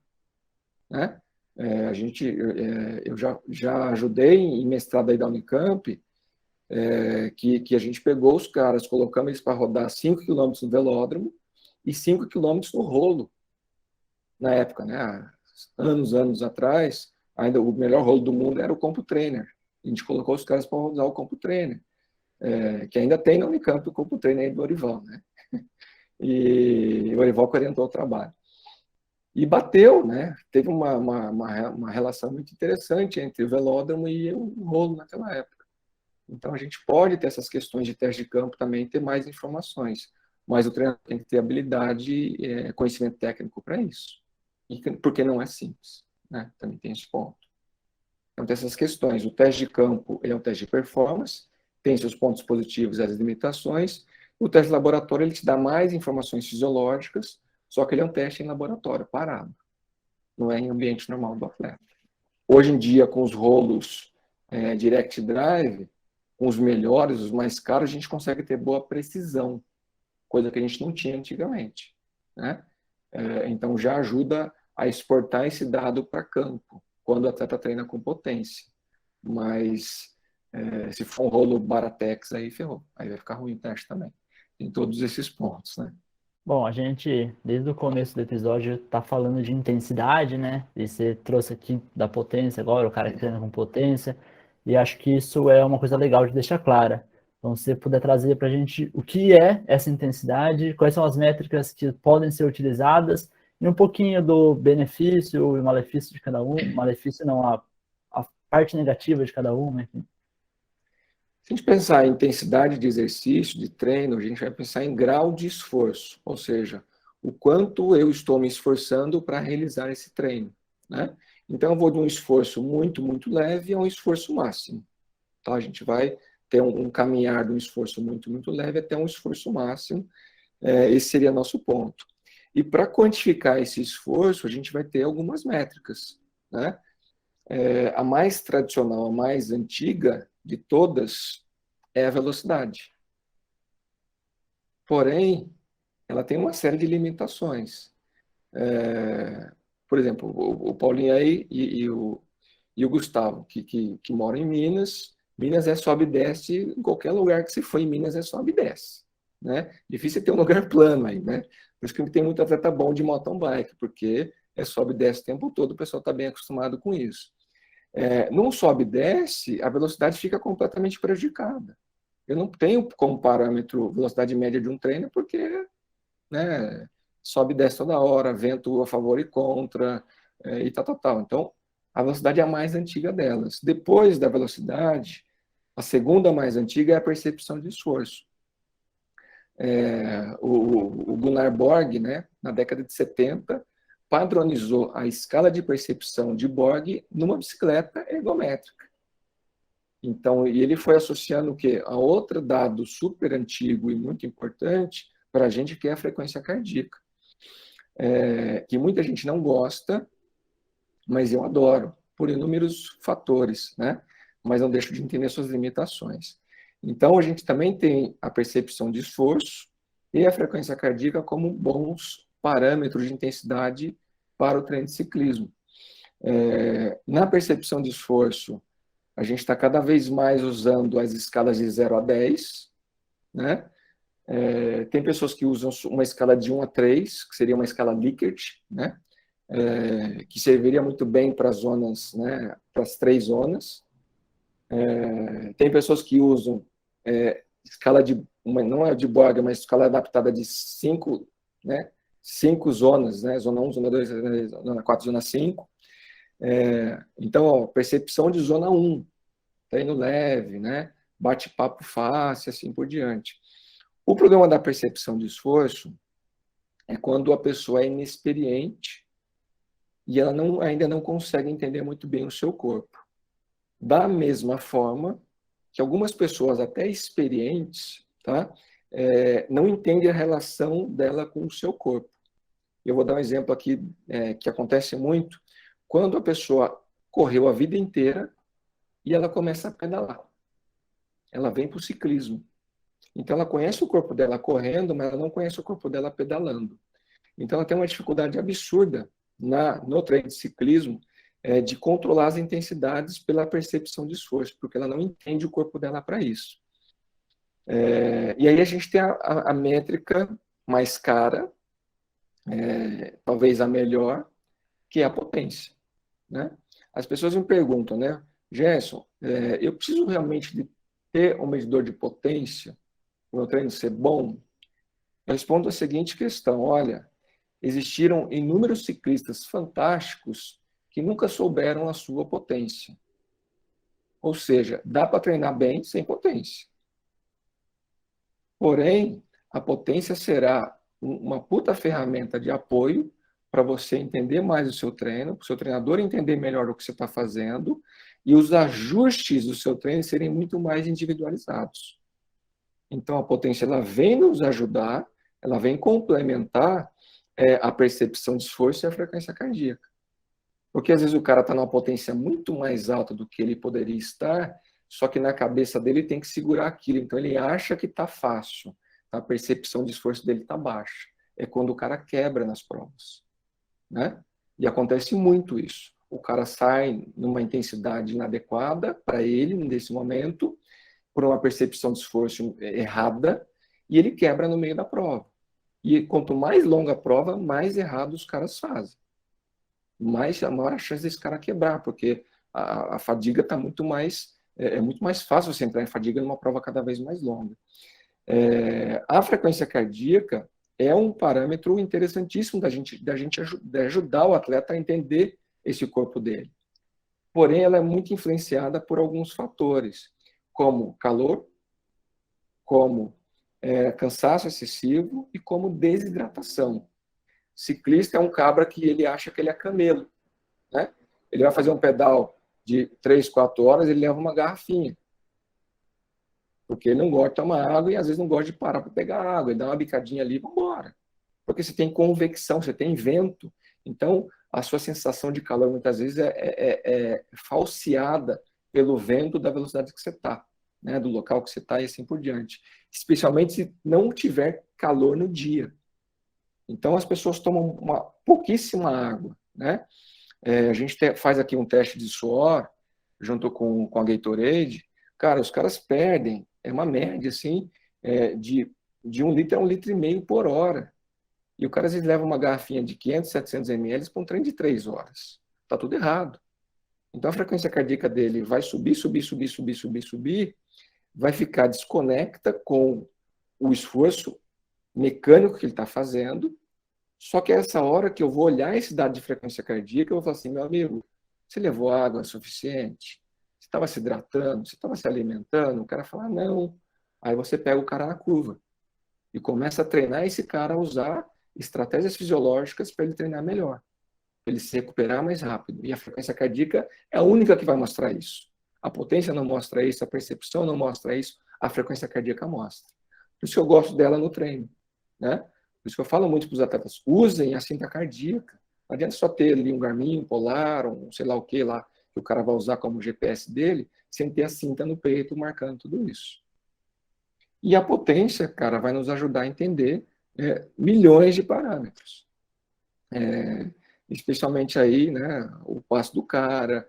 né? Eu já ajudei em mestrado aí da Unicamp, que a gente pegou os caras, colocamos eles para rodar 5 km no velódromo e 5 km no rolo. Na época, né? Há anos atrás, ainda o melhor rolo do mundo era o CompuTrainer. A gente colocou os caras para rodar o CompuTrainer, que ainda tem na Unicamp o CompuTrainer aí do Orival, né? E o Orival que orientou o trabalho. E bateu, né? Teve uma relação muito interessante entre o velódromo e o rolo naquela época. Então, a gente pode ter essas questões de teste de campo também, ter mais informações. Mas o treinador tem que ter habilidade e conhecimento técnico para isso. Porque não é simples, né? Também tem esse ponto. Então, tem essas questões. O teste de campo é um teste de performance, tem seus pontos positivos e as limitações. O teste de laboratório, ele te dá mais informações fisiológicas, só que ele é um teste em laboratório, parado. Não é em ambiente normal do atleta. Hoje em dia, com os rolos Direct Drive, com os melhores, os mais caros, a gente consegue ter boa precisão, coisa que a gente não tinha antigamente, né? Então, já ajuda a exportar esse dado para campo, quando o atleta treina com potência. Mas, se for um rolo Baratex, aí ferrou. Aí vai ficar ruim o teste também. Em todos esses pontos, né? Bom, a gente, desde o começo do episódio, tá falando de intensidade, né? E você trouxe aqui da potência agora, o cara que treina com potência. E acho que isso é uma coisa legal de deixar clara. Então, se você puder trazer para a gente o que é essa intensidade, quais são as métricas que podem ser utilizadas, e um pouquinho do benefício e malefício de cada um. Malefício não, a parte negativa de cada um, enfim. Se a gente pensar em intensidade de exercício, de treino, a gente vai pensar em grau de esforço, ou seja, o quanto eu estou me esforçando para realizar esse treino, né? Então, eu vou de um esforço muito, muito leve a um esforço máximo. Tá? A gente vai ter um caminhar de um esforço muito, muito leve até um esforço máximo. Esse seria nosso ponto. E para quantificar esse esforço, a gente vai ter algumas métricas, né? A mais tradicional, a mais antiga de todas é a velocidade. Porém, ela tem uma série de limitações. Por exemplo, o Paulinho aí e o Gustavo, que moram em Minas. Minas é sobe e desce, em qualquer lugar que você for em Minas é sobe e desce, né? Difícil ter um lugar plano aí, né? Por isso que tem muito atleta bom de mountain bike, porque sobe e desce o tempo todo, o pessoal está bem acostumado com isso. Num sobe e desce, a velocidade fica completamente prejudicada. Eu não tenho como parâmetro velocidade média de um treino, porque, né, sobe e desce toda hora, vento a favor e contra, e tal. Então, a velocidade é a mais antiga delas. Depois da velocidade, a segunda mais antiga é a percepção de esforço. O Gunnar Borg, né, na década de 70, padronizou a escala de percepção de Borg numa bicicleta ergométrica. Então, e ele foi associando o quê? A outro dado super antigo e muito importante para a gente, que é a frequência cardíaca. Que muita gente não gosta, mas eu adoro, por inúmeros fatores, né? Mas não deixo de entender suas limitações. Então, a gente também tem a percepção de esforço, e a frequência cardíaca como bons parâmetros de intensidade para o treino de ciclismo. Na percepção de esforço, a gente está cada vez mais usando as escalas de 0 a 10, né? Tem pessoas que usam uma escala de 1 a 3, que seria uma escala Likert, né? Que serviria muito bem para as zonas, né? Para as 3 zonas. Tem pessoas que usam escala de, não é de Borg, mas escala adaptada de 5, né? 5 zonas, né? Zona 1, zona 2, zona 4, zona 5. Então, ó, percepção de zona 1, treino leve, né? Bate-papo fácil, assim por diante. O problema da percepção de esforço é quando a pessoa é inexperiente e ela ainda não consegue entender muito bem o seu corpo. Da mesma forma que algumas pessoas, até experientes, tá? Não entendem a relação dela com o seu corpo. Eu vou dar um exemplo aqui que acontece muito quando a pessoa correu a vida inteira e ela começa a pedalar. Ela vem para o ciclismo. Então, ela conhece o corpo dela correndo, mas ela não conhece o corpo dela pedalando. Então, ela tem uma dificuldade absurda no treino de ciclismo de controlar as intensidades pela percepção de esforço, porque ela não entende o corpo dela para isso. E aí a gente tem a métrica mais cara, talvez a melhor, que é a potência, né? As pessoas me perguntam, né, Gerson, eu preciso realmente de ter um medidor de potência para o meu treino ser bom? Eu respondo a seguinte questão: olha, existiram inúmeros ciclistas fantásticos que nunca souberam a sua potência. Ou seja, dá para treinar bem sem potência. Porém, a potência será uma puta ferramenta de apoio para você entender mais o seu treino, para o seu treinador entender melhor o que você está fazendo e os ajustes do seu treino serem muito mais individualizados. Então, a potência ela vem nos ajudar, ela vem complementar a percepção de esforço e a frequência cardíaca. Porque às vezes o cara está numa potência muito mais alta do que ele poderia estar, só que na cabeça dele tem que segurar aquilo. Então ele acha que está fácil, a percepção de esforço dele está baixa. É quando o cara quebra nas provas, né? E acontece muito isso. O cara sai numa intensidade inadequada para ele nesse momento, por uma percepção de esforço errada, e ele quebra no meio da prova. E quanto mais longa a prova, mais errado os caras fazem. Maior a chance desse cara quebrar, porque a fadiga está muito mais... É muito mais fácil você entrar em fadiga numa prova cada vez mais longa. A frequência cardíaca é um parâmetro interessantíssimo da gente ajudar o atleta a entender esse corpo dele. Porém, ela é muito influenciada por alguns fatores, como calor, como cansaço excessivo e como desidratação. Ciclista é um cabra que ele acha que ele é camelo, né? Ele vai fazer um pedal de 3, 4 horas, ele leva uma garrafinha. Porque ele não gosta de tomar água e às vezes não gosta de parar para pegar água. Ele dá uma bicadinha ali e vai embora. Porque você tem convecção, você tem vento. Então, a sua sensação de calor muitas vezes é falseada pelo vento da velocidade que você está, né? Do local que você está e assim por diante. Especialmente se não tiver calor no dia. Então, as pessoas tomam pouquíssima água, né? A gente faz aqui um teste de suor, junto com a Gatorade. Cara, os caras perdem, uma média, assim, de 1 litro a 1,5 litro por hora. E o cara, às vezes, leva uma garrafinha de 500, 700 ml para um treino de 3 horas. Tá tudo errado. Então, a frequência cardíaca dele vai subir, vai ficar desconecta com o esforço mecânico que ele está fazendo. Só que é essa hora que eu vou olhar esse dado de frequência cardíaca, eu vou falar assim, meu amigo, você levou água suficiente? Você estava se hidratando? Você estava se alimentando? O cara fala, não. Aí você pega o cara na curva e começa a treinar esse cara a usar estratégias fisiológicas para ele treinar melhor, para ele se recuperar mais rápido. E a frequência cardíaca é a única que vai mostrar isso. A potência não mostra isso, a percepção não mostra isso, a frequência cardíaca mostra. Por isso que eu gosto dela no treino, né? Por isso que eu falo muito para os atletas, usem a cinta cardíaca. Não adianta só ter ali um Garmin, um Polar, um sei lá o que lá, que o cara vai usar como GPS dele, sem ter a cinta no peito marcando tudo isso. E a potência, cara, vai nos ajudar a entender milhões de parâmetros. Especialmente aí, né, o passo do cara,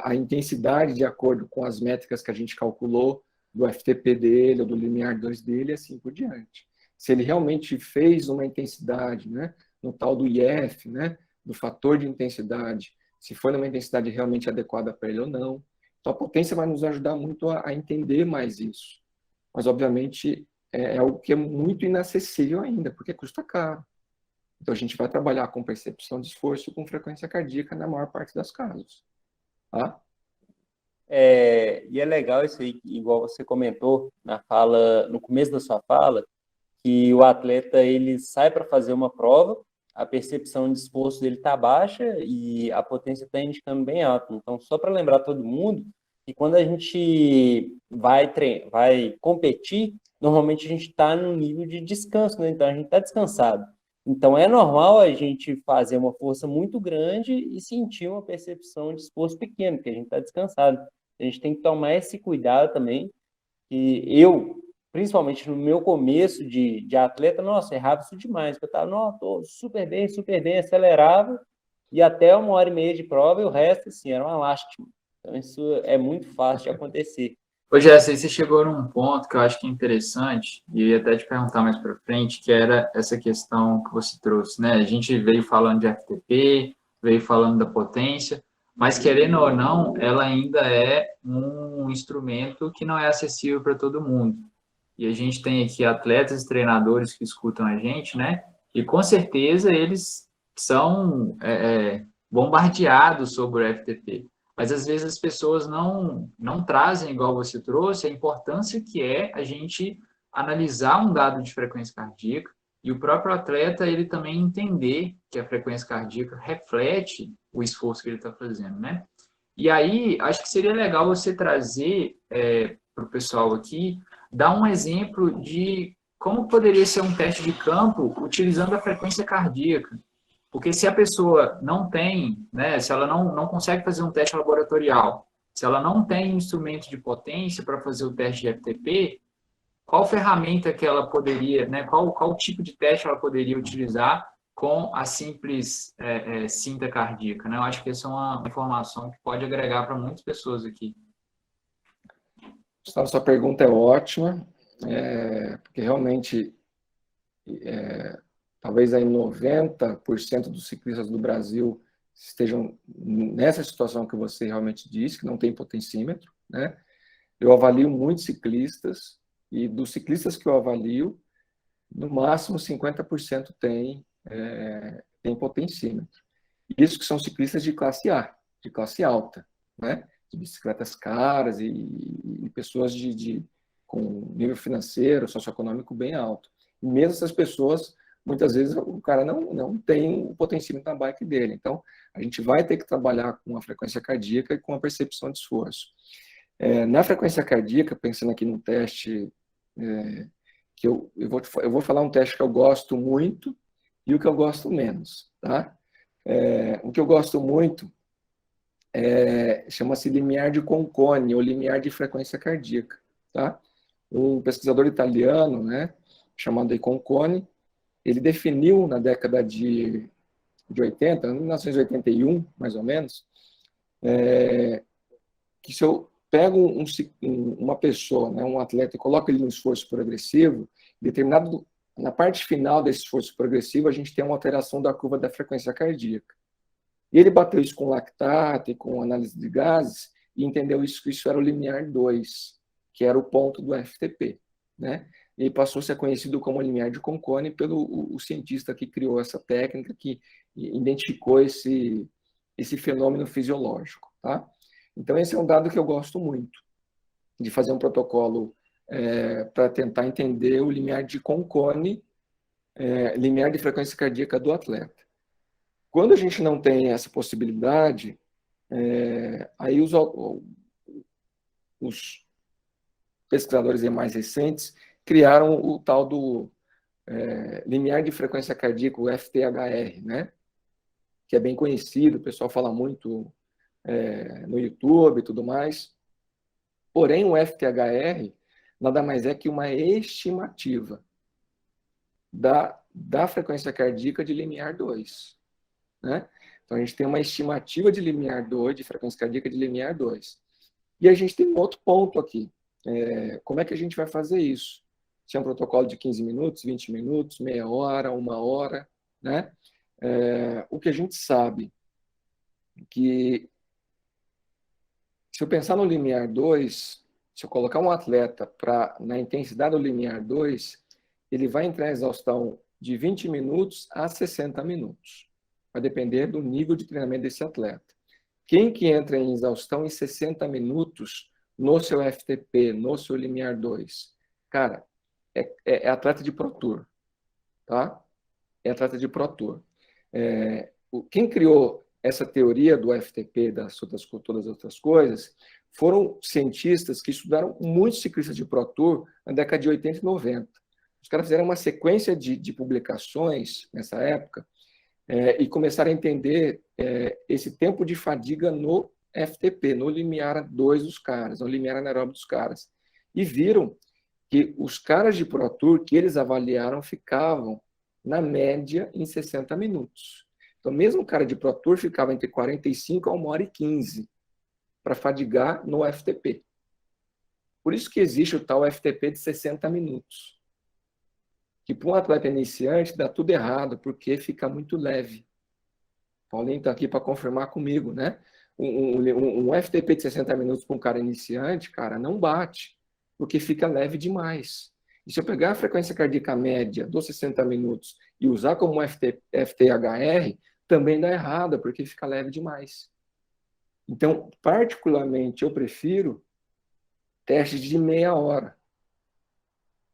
a intensidade de acordo com as métricas que a gente calculou do FTP dele, ou do limiar 2 dele, e assim por diante. Se ele realmente fez uma intensidade, né, no tal do IF, né, do fator de intensidade, se foi numa intensidade realmente adequada para ele ou não. Então, a potência vai nos ajudar muito a entender mais isso. Mas, obviamente, é algo que é muito inacessível ainda, porque custa caro. Então, a gente vai trabalhar com percepção de esforço e com frequência cardíaca na maior parte dos casos. Tá? E é legal isso aí, igual você comentou no começo da sua fala, que o atleta ele sai para fazer uma prova, a percepção de esforço dele está baixa e a potência está indicando bem alta. Então, só para lembrar todo mundo que quando a gente vai competir, normalmente a gente está num nível de descanso, né? Então a gente está descansado. Então é normal a gente fazer uma força muito grande e sentir uma percepção de esforço pequeno, porque a gente está descansado. A gente tem que tomar esse cuidado também. E eu, principalmente no meu começo de atleta, nossa, errava isso demais. Eu estava, não, tô super bem, acelerava, e até 1h30 de prova, e o resto, assim, era uma lástima. Então, isso é muito fácil de acontecer. Ô, Jéssica, você chegou num ponto que eu acho que é interessante, e eu ia até te perguntar mais para frente, que era essa questão que você trouxe, né? A gente veio falando de FTP, veio falando da potência, mas querendo ou não, ela ainda é um instrumento que não é acessível para todo mundo. E a gente tem aqui atletas e treinadores que escutam a gente, né? E com certeza eles são bombardeados sobre o FTP. Mas às vezes as pessoas não trazem, igual você trouxe, a importância que é a gente analisar um dado de frequência cardíaca e o próprio atleta ele também entender que a frequência cardíaca reflete o esforço que ele está fazendo, né? E aí, acho que seria legal você trazer para o pessoal aqui, dar um exemplo de como poderia ser um teste de campo utilizando a frequência cardíaca. Porque se a pessoa não tem, né, se ela não consegue fazer um teste laboratorial, se ela não tem instrumento de potência para fazer o teste de FTP, qual ferramenta que ela poderia, né, qual tipo de teste ela poderia utilizar com a simples cinta cardíaca, né? Eu acho que essa é uma informação que pode agregar para muitas pessoas aqui. Gustavo, sua pergunta é ótima, porque realmente talvez aí 90% dos ciclistas do Brasil estejam nessa situação que você realmente disse, que não tem potencímetro, né? Eu avalio muitos ciclistas, e dos ciclistas que eu avalio, no máximo 50% tem potencímetro. Isso que são ciclistas de classe A, de classe alta, né? De bicicletas caras e pessoas com nível financeiro, socioeconômico bem alto. E mesmo essas pessoas, muitas vezes o cara não tem o potencímetro na bike dele. Então, a gente vai ter que trabalhar com a frequência cardíaca e com a percepção de esforço. Na frequência cardíaca, pensando aqui no teste, que eu vou falar um teste que eu gosto muito e o que eu gosto menos, tá? O que eu gosto muito chama-se limiar de Concone, ou limiar de frequência cardíaca, tá? Um pesquisador italiano, né, chamado Concone, ele definiu na década de 80, 1981, mais ou menos, que se eu pego uma pessoa, né, um atleta, e coloco ele no esforço progressivo, na parte final desse esforço progressivo, a gente tem uma alteração da curva da frequência cardíaca. E ele bateu isso com lactato e com análise de gases e entendeu que isso era o limiar 2, que era o ponto do FTP, né? E passou a ser conhecido como limiar de Concone pelo cientista que criou essa técnica, que identificou esse fenômeno fisiológico, tá? Então, esse é um dado que eu gosto muito, de fazer um protocolo para tentar entender o limiar de Concone, limiar de frequência cardíaca do atleta. Quando a gente não tem essa possibilidade, aí os pesquisadores mais recentes criaram o tal do limiar de frequência cardíaca, o FTHR, né? Que é bem conhecido, o pessoal fala muito no YouTube e tudo mais. Porém, o FTHR nada mais é que uma estimativa da frequência cardíaca de limiar 2, né? Então, a gente tem uma estimativa de limiar 2, de frequência cardíaca de limiar 2. E a gente tem um outro ponto aqui. Como é que a gente vai fazer isso? Se é um protocolo de 15 minutos, 20 minutos, meia hora, 1 hora, né? O que a gente sabe que se eu pensar no limiar 2, se eu colocar um atleta na intensidade do limiar 2, ele vai entrar em exaustão de 20 minutos a 60 minutos. Vai depender do nível de treinamento desse atleta. Quem que entra em exaustão em 60 minutos no seu FTP, no seu limiar 2? Cara, é atleta de Pro Tour, tá? É atleta de Pro Tour. Quem criou essa teoria do FTP, todas as outras coisas, foram cientistas que estudaram muitos ciclistas de Pro Tour na década de 80 e 90. Os caras fizeram uma sequência de publicações nessa época e começaram a entender esse tempo de fadiga no FTP, no limiar 2 dos caras, no limiar anaeróbio dos caras. E viram que os caras de Pro Tour que eles avaliaram ficavam, na média, em 60 minutos. Então, mesmo o cara de Pro Tour ficava entre 45 a 1h15 para fadigar no FTP. Por isso que existe o tal FTP de 60 minutos. Que para um atleta iniciante dá tudo errado, porque fica muito leve. Paulinho está aqui para confirmar comigo, né? Um FTP de 60 minutos para um cara iniciante, cara, não bate, porque fica leve demais. E se eu pegar a frequência cardíaca média dos 60 minutos e usar como FTHR, também dá errado, porque fica leve demais. Então, particularmente, eu prefiro testes de meia hora,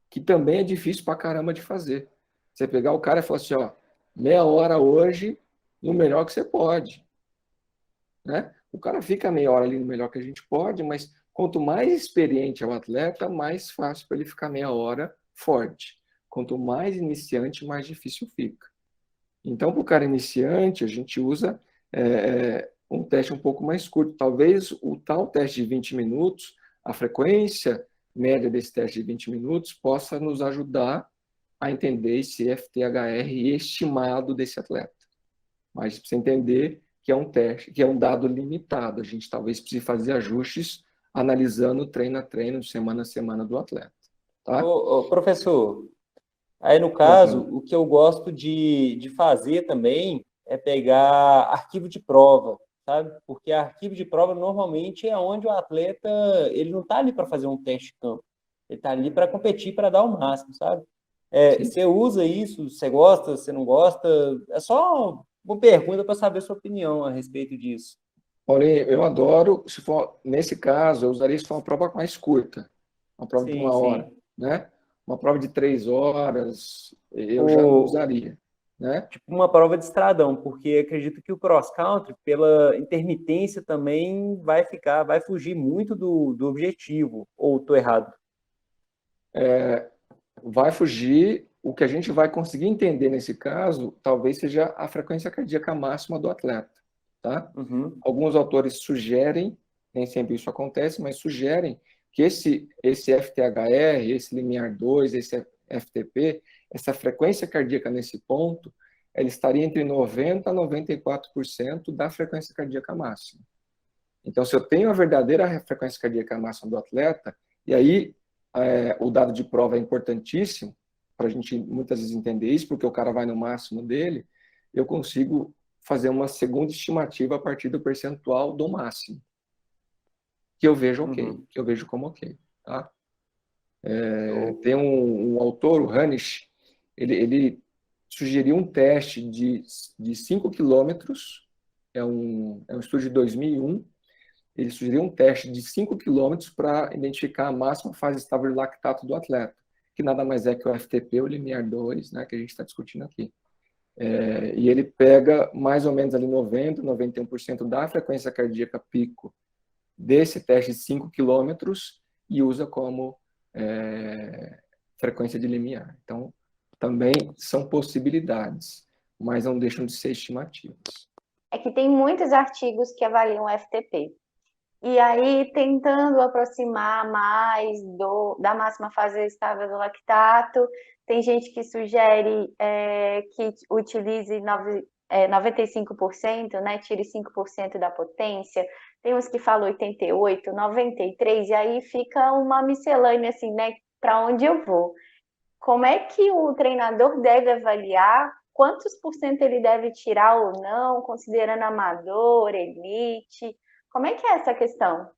que também é difícil pra caramba de fazer. Você pegar o cara e falar assim, ó, meia hora hoje, no melhor que você pode. Né? O cara fica meia hora ali no melhor que a gente pode, mas quanto mais experiente é o atleta, mais fácil para ele ficar meia hora forte. Quanto mais iniciante, mais difícil fica. Então, para o cara iniciante, a gente usa um teste um pouco mais curto. Talvez o tal teste de 20 minutos, a frequência média desse teste de 20 minutos, possa nos ajudar a entender esse FTHR estimado desse atleta. Mas precisa entender que é um teste, que é um dado limitado. A gente talvez precise fazer ajustes analisando treino a treino, semana a semana do atleta. Tá? Professor, aí no caso, o que eu gosto de fazer também é pegar arquivo de prova, sabe? Porque arquivo de prova normalmente é onde o atleta ele não está ali para fazer um teste de campo, ele está ali para competir, para dar o máximo, sabe? Você usa isso, você gosta, você não gosta? É só uma pergunta para saber a sua opinião a respeito disso. Paulinho, eu adoro, se for, nesse caso, eu usaria isso para uma prova mais curta, uma prova de 1 hora, né? Uma prova de 3 horas, eu já não usaria, né? Tipo uma prova de estradão, porque acredito que o cross-country, pela intermitência também vai fugir muito do objetivo, ou estou errado? Vai fugir. O que a gente vai conseguir entender nesse caso, talvez seja a frequência cardíaca máxima do atleta, tá? Uhum. Alguns autores sugerem, nem sempre isso acontece, mas sugerem que esse FTHR, esse limiar 2, esse FTP, essa frequência cardíaca nesse ponto, ela estaria entre 90% a 94% da frequência cardíaca máxima. Então, se eu tenho a verdadeira frequência cardíaca máxima do atleta, e aí o dado de prova é importantíssimo, para a gente muitas vezes entender isso, porque o cara vai no máximo dele, eu consigo fazer uma segunda estimativa a partir do percentual do máximo, que eu vejo ok, que eu vejo como ok. Tá? Tem um autor, o Hanisch, ele sugeriu um teste de 5 quilômetros, é um estudo de 2001, ele sugeriu um teste de 5 quilômetros para identificar a máxima fase estável de lactato do atleta, que nada mais é que o FTP, o limiar 2, né, que a gente está discutindo aqui. E ele pega mais ou menos ali 90%, 91% da frequência cardíaca pico desse teste de 5 quilômetros e usa como frequência de limiar. Então, também são possibilidades, mas não deixam de ser estimativas. É que tem muitos artigos que avaliam o FTP. e aí tentando aproximar mais da máxima fase estável do lactato. Tem gente que sugere que utilize 95%, né? Tire 5% da potência. Tem uns que falam 88%, 93%, e aí fica uma miscelânea assim, né? Para onde eu vou? Como é que o treinador deve avaliar quantos por cento ele deve tirar ou não, considerando amador, elite? Como é que é essa questão?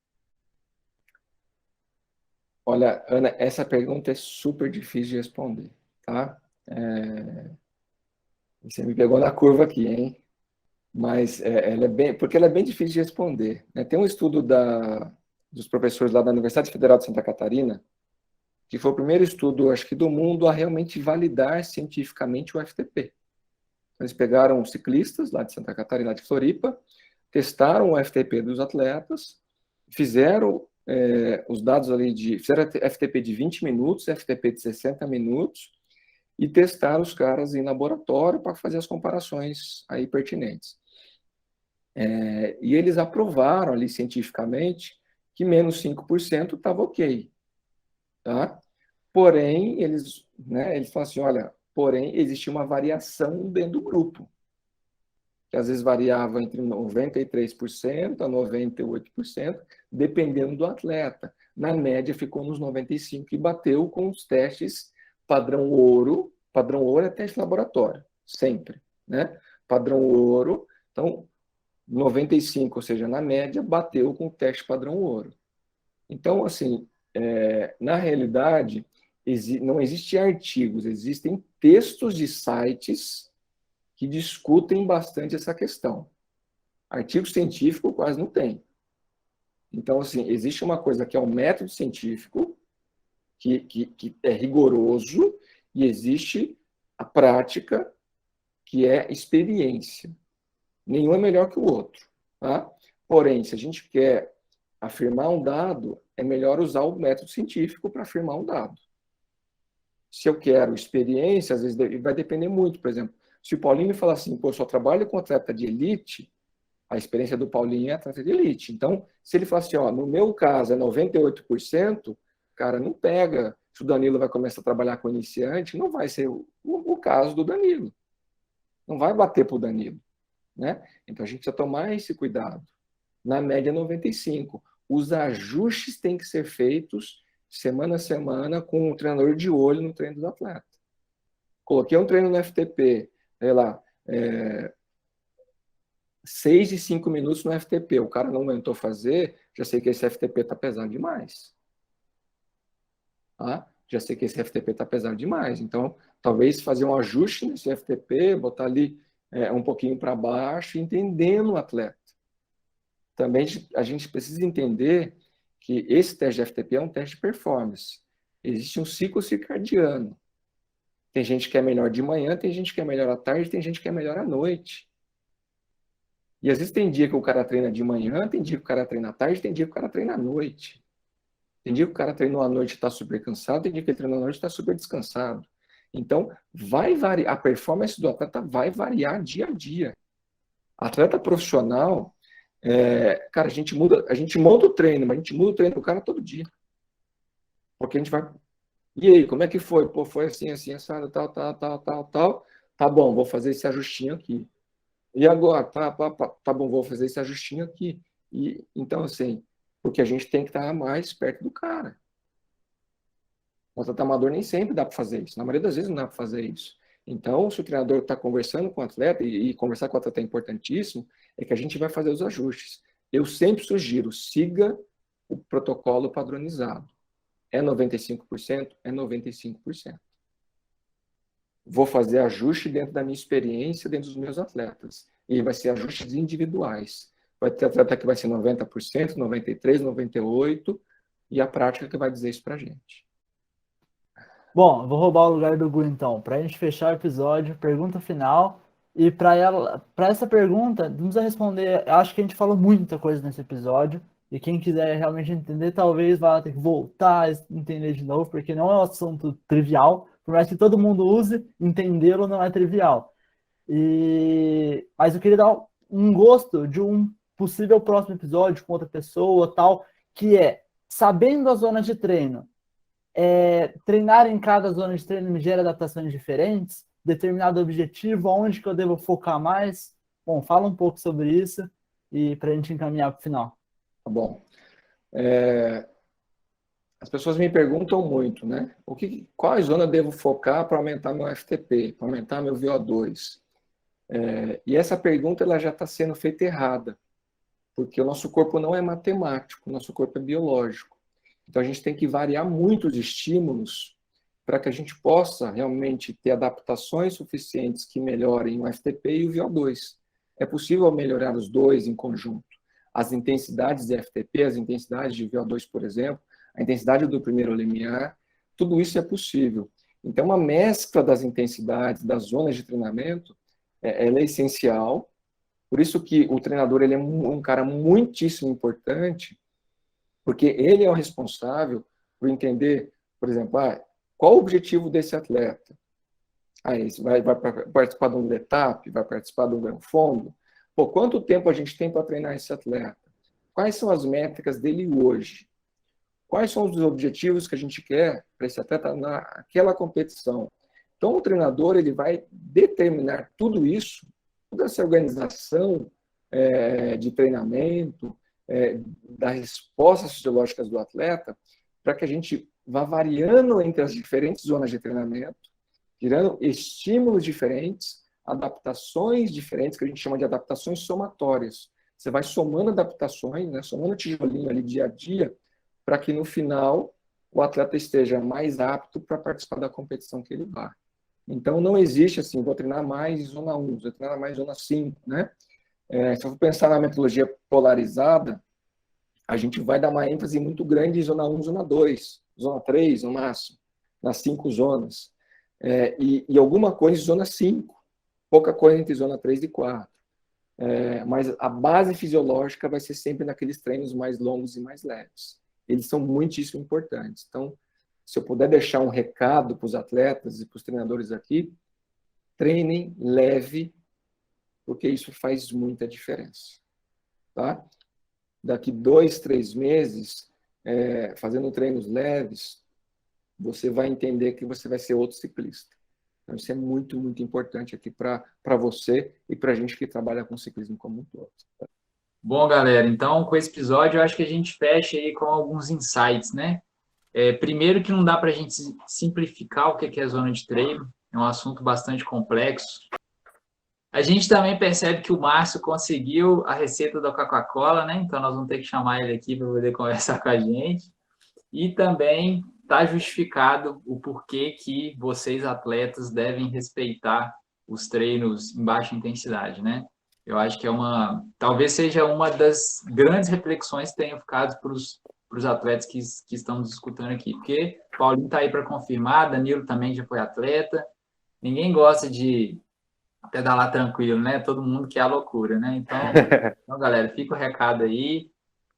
Olha, Ana, essa pergunta é super difícil de responder, tá? Você me pegou na curva aqui, hein? Mas porque ela é bem difícil de responder, né? Tem um estudo dos professores lá da Universidade Federal de Santa Catarina, que foi o primeiro estudo, acho que do mundo, a realmente validar cientificamente o FTP. Eles pegaram ciclistas lá de Santa Catarina, de Floripa, testaram o FTP dos atletas, fizeram os dados ali fizeram FTP de 20 minutos, FTP de 60 minutos, e testaram os caras em laboratório para fazer as comparações aí pertinentes. E eles aprovaram ali cientificamente que menos 5% estava ok. Tá? Porém, eles falam assim, olha, porém, existia uma variação dentro do grupo, que às vezes variava entre 93% a 98%, dependendo do atleta. Na média, ficou nos 95% e bateu com os testes padrão ouro. Padrão ouro é teste laboratório, sempre, né? Padrão ouro, então, 95%, ou seja, na média, bateu com o teste padrão ouro. Então, assim, na realidade, não existem artigos, existem textos de sites que discutem bastante essa questão. Artigo científico quase não tem. Então, assim, existe uma coisa que é o método científico, que é rigoroso, e existe a prática, que é experiência. Nenhum é melhor que o outro. Tá? Porém, se a gente quer afirmar um dado, é melhor usar o método científico para afirmar um dado. Se eu quero experiência, às vezes vai depender muito. Por exemplo, se o Paulinho me falar assim, pô, eu só trabalho com atleta de elite, a experiência do Paulinho é atleta de elite. Então, se ele falar assim, ó, no meu caso é 98%, cara, não pega. Se o Danilo vai começar a trabalhar com iniciante, não vai ser o caso do Danilo. Não vai bater para o Danilo. Né? Então, a gente precisa tomar esse cuidado. Na média, 95%. Os ajustes têm que ser feitos semana a semana com o treinador de olho no treino do atleta. Coloquei um treino no FTP, sei lá, 6 e 5 minutos no FTP, o cara não aguentou fazer, já sei que esse FTP está pesado demais. Tá? Já sei que esse FTP está pesado demais. Então, talvez fazer um ajuste nesse FTP, botar ali um pouquinho para baixo, entendendo o atleta. Também a gente precisa entender que esse teste de FTP é um teste de performance. Existe um ciclo circadiano. Tem gente que é melhor de manhã, tem gente que é melhor à tarde, tem gente que é melhor à noite. E às vezes tem dia que o cara treina de manhã, tem dia que o cara treina à tarde, tem dia que o cara treina à noite. Tem dia que o cara treinou à noite e está super cansado, tem dia que ele treinou à noite e está super descansado. Então, vai variar, a performance do atleta vai variar dia a dia. Atleta profissional, cara, a gente monta o treino, mas a gente muda o treino do cara todo dia. Porque a gente vai... E aí, como é que foi? Pô, foi assim, assim, assado, tal. Tá bom, vou fazer esse ajustinho aqui. E agora? Tá bom, vou fazer esse ajustinho aqui. E, então, assim, porque a gente tem que estar mais perto do cara. O atleta amador nem sempre dá para fazer isso. Na maioria das vezes não dá para fazer isso. Então, se o treinador está conversando com o atleta, e conversar com o atleta é importantíssimo, é que a gente vai fazer os ajustes. Eu sempre sugiro, siga o protocolo padronizado. É 95%? É 95%. Vou fazer ajuste dentro da minha experiência, dentro dos meus atletas. E vai ser ajustes individuais. Vai ter atleta que vai ser 90%, 93%, 98%, e a prática que vai dizer isso para a gente. Bom, eu vou roubar o lugar do Gu, então. Para a gente fechar o episódio, pergunta final. E para essa pergunta, não precisa responder. Eu acho que a gente falou muita coisa nesse episódio. E quem quiser realmente entender, talvez vá ter que voltar a entender de novo, porque não é um assunto trivial. Por mais que todo mundo use, entendê-lo não é trivial. Mas eu queria dar um gosto de um possível próximo episódio com outra pessoa, tal, que é, sabendo as zonas de treino, treinar em cada zona de treino me gera adaptações diferentes, determinado objetivo, aonde que eu devo focar mais? Bom, fala um pouco sobre isso e para a gente encaminhar para o final. Tá bom. As pessoas me perguntam muito, né? Qual zona eu devo focar para aumentar meu FTP, para aumentar meu VO2? E essa pergunta ela já está sendo feita errada, porque o nosso corpo não é matemático, o nosso corpo é biológico. Então a gente tem que variar muito os estímulos para que a gente possa realmente ter adaptações suficientes que melhorem o FTP e o VO2. É possível melhorar os dois em conjunto. As intensidades de FTP, as intensidades de VO2, por exemplo, a intensidade do primeiro limiar, tudo isso é possível. Então, uma mescla das intensidades, das zonas de treinamento, ela é essencial. Por isso que o treinador ele é um cara muitíssimo importante, porque ele é o responsável por entender, por exemplo, qual o objetivo desse atleta? Esse vai participar de um letap, vai participar de um Gran Fondo? Quanto tempo a gente tem para treinar esse atleta? Quais são as métricas dele hoje? Quais são os objetivos que a gente quer para esse atleta naquela competição? Então, o treinador ele vai determinar tudo isso, toda essa organização de treinamento, das respostas fisiológicas do atleta, para que a gente vá variando entre as diferentes zonas de treinamento, gerando estímulos diferentes, adaptações diferentes, que a gente chama de adaptações somatórias. Você vai somando adaptações, né, somando tijolinho ali dia a dia, para que no final o atleta esteja mais apto para participar da competição que ele vai. Então não existe assim, vou treinar mais zona 1, vou treinar mais zona 5, né? Se eu for pensar na metodologia polarizada, a gente vai dar uma ênfase muito grande em zona 1, zona 2, zona 3 no máximo, nas 5 zonas. E alguma coisa em zona 5, pouca coisa entre zona 3 e 4. Mas a base fisiológica vai ser sempre naqueles treinos mais longos e mais leves. Eles são muitíssimo importantes. Então, se eu puder deixar um recado para os atletas e para os treinadores aqui, treinem leve, porque isso faz muita diferença. Tá? Daqui 2, 3 meses, fazendo treinos leves, você vai entender que você vai ser outro ciclista. Então, isso é muito, muito importante aqui para você e para a gente que trabalha com ciclismo como um todo. Bom, galera, então com esse episódio eu acho que a gente fecha aí com alguns insights, né? Primeiro que não dá para a gente simplificar o que é zona de treino, é um assunto bastante complexo. A gente também percebe que o Márcio conseguiu a receita da Coca-Cola, né? Então nós vamos ter que chamar ele aqui para poder conversar com a gente. E também está justificado o porquê que vocês, atletas, devem respeitar os treinos em baixa intensidade, né? Eu acho que talvez seja uma das grandes reflexões que tenham ficado para os atletas que estão nos escutando aqui. Porque Paulinho está aí para confirmar, Danilo também já foi atleta. Ninguém gosta de pedalar tranquilo, né? Todo mundo quer a loucura, né? Então, galera, fica o recado aí.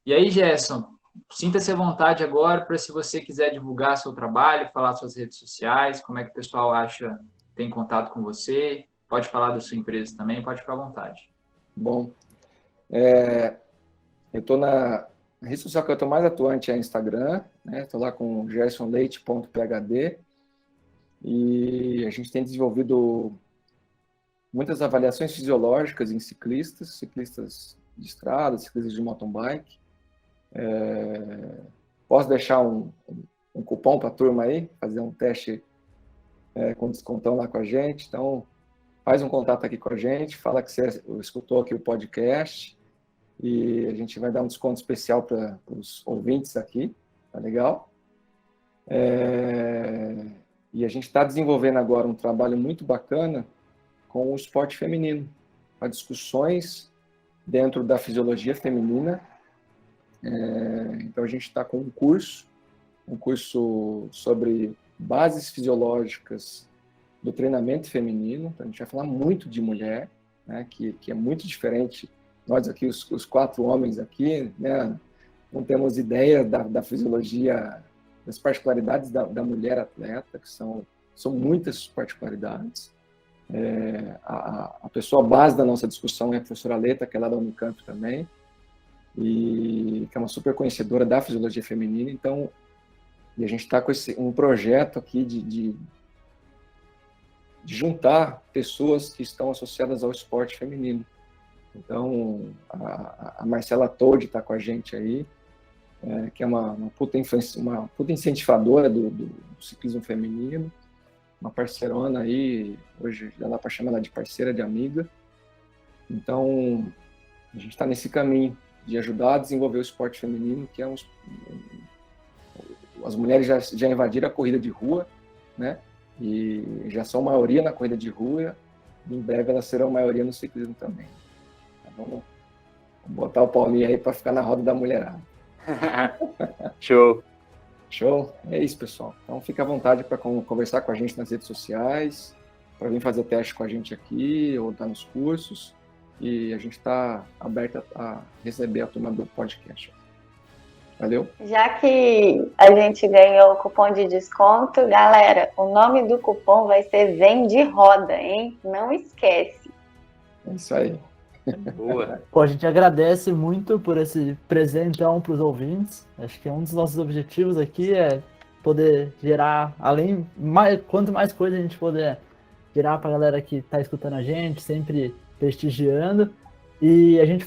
E aí, Gerson, sinta-se à vontade agora para se você quiser divulgar seu trabalho, falar suas redes sociais, como é que o pessoal tem contato com você. Pode falar da sua empresa também, pode ficar à vontade. Bom, eu estou na rede social que eu estou mais atuante é Instagram, né? Estou lá com gersonleite.phd e a gente tem desenvolvido muitas avaliações fisiológicas em ciclistas de estrada, ciclistas de mountain bike. Posso deixar um cupom para a turma aí, fazer um teste com descontão lá com a gente, então faz um contato aqui com a gente, fala que você escutou aqui o podcast e a gente vai dar um desconto especial para os ouvintes aqui, tá legal? E a gente está desenvolvendo agora um trabalho muito bacana com o esporte feminino, para discussões dentro da fisiologia feminina. Então a gente está com um curso sobre bases fisiológicas do treinamento feminino. Então, a gente vai falar muito de mulher, né, que é muito diferente. Nós aqui, os 4 homens aqui, né, não temos ideia da fisiologia, das particularidades da mulher atleta, que são muitas particularidades. A pessoa base da nossa discussão é a professora Leta, que é lá da Unicamp também. e que é uma super conhecedora da fisiologia feminina. Então, e a gente está com um projeto aqui de juntar pessoas que estão associadas ao esporte feminino. Então, a Marcela Toldi está com a gente aí, que é uma puta incentivadora do ciclismo feminino, uma parceirona aí, hoje já dá para chamar ela de parceira, de amiga. Então, a gente está nesse caminho de ajudar a desenvolver o esporte feminino, que é as mulheres já invadiram a corrida de rua, né? E já são maioria na corrida de rua, e em breve elas serão maioria no ciclismo também. Então, vamos botar o Paulinho aí para ficar na roda da mulherada. Show. Show? É isso, pessoal. Então fica à vontade para conversar com a gente nas redes sociais, para vir fazer teste com a gente aqui, ou estar nos cursos, e a gente está aberto a receber a turma do podcast. Valeu? Já que a gente ganhou o cupom de desconto, galera, o nome do cupom vai ser Vem de Roda, hein? Não esquece. É isso aí. Boa. Pô, a gente agradece muito por esse presentão para os ouvintes. Acho que um dos nossos objetivos aqui é poder gerar, quanto mais coisa a gente puder gerar para a galera que está escutando a gente, sempre prestigiando. E a gente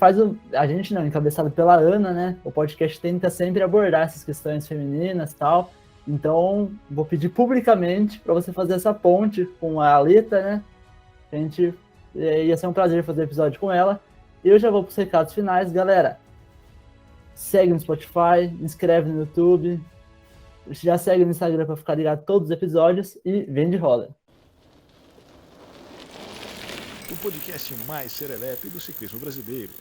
encabeçado pela Ana, né? O podcast tenta sempre abordar essas questões femininas e tal. Então, vou pedir publicamente para você fazer essa ponte com a Alita, né? Ia ser um prazer fazer o episódio com ela. Eu já vou para os recados finais, galera. Segue no Spotify, inscreve no YouTube, já segue no Instagram para ficar ligado a todos os episódios e vem de roda. O podcast mais serelepe do ciclismo brasileiro.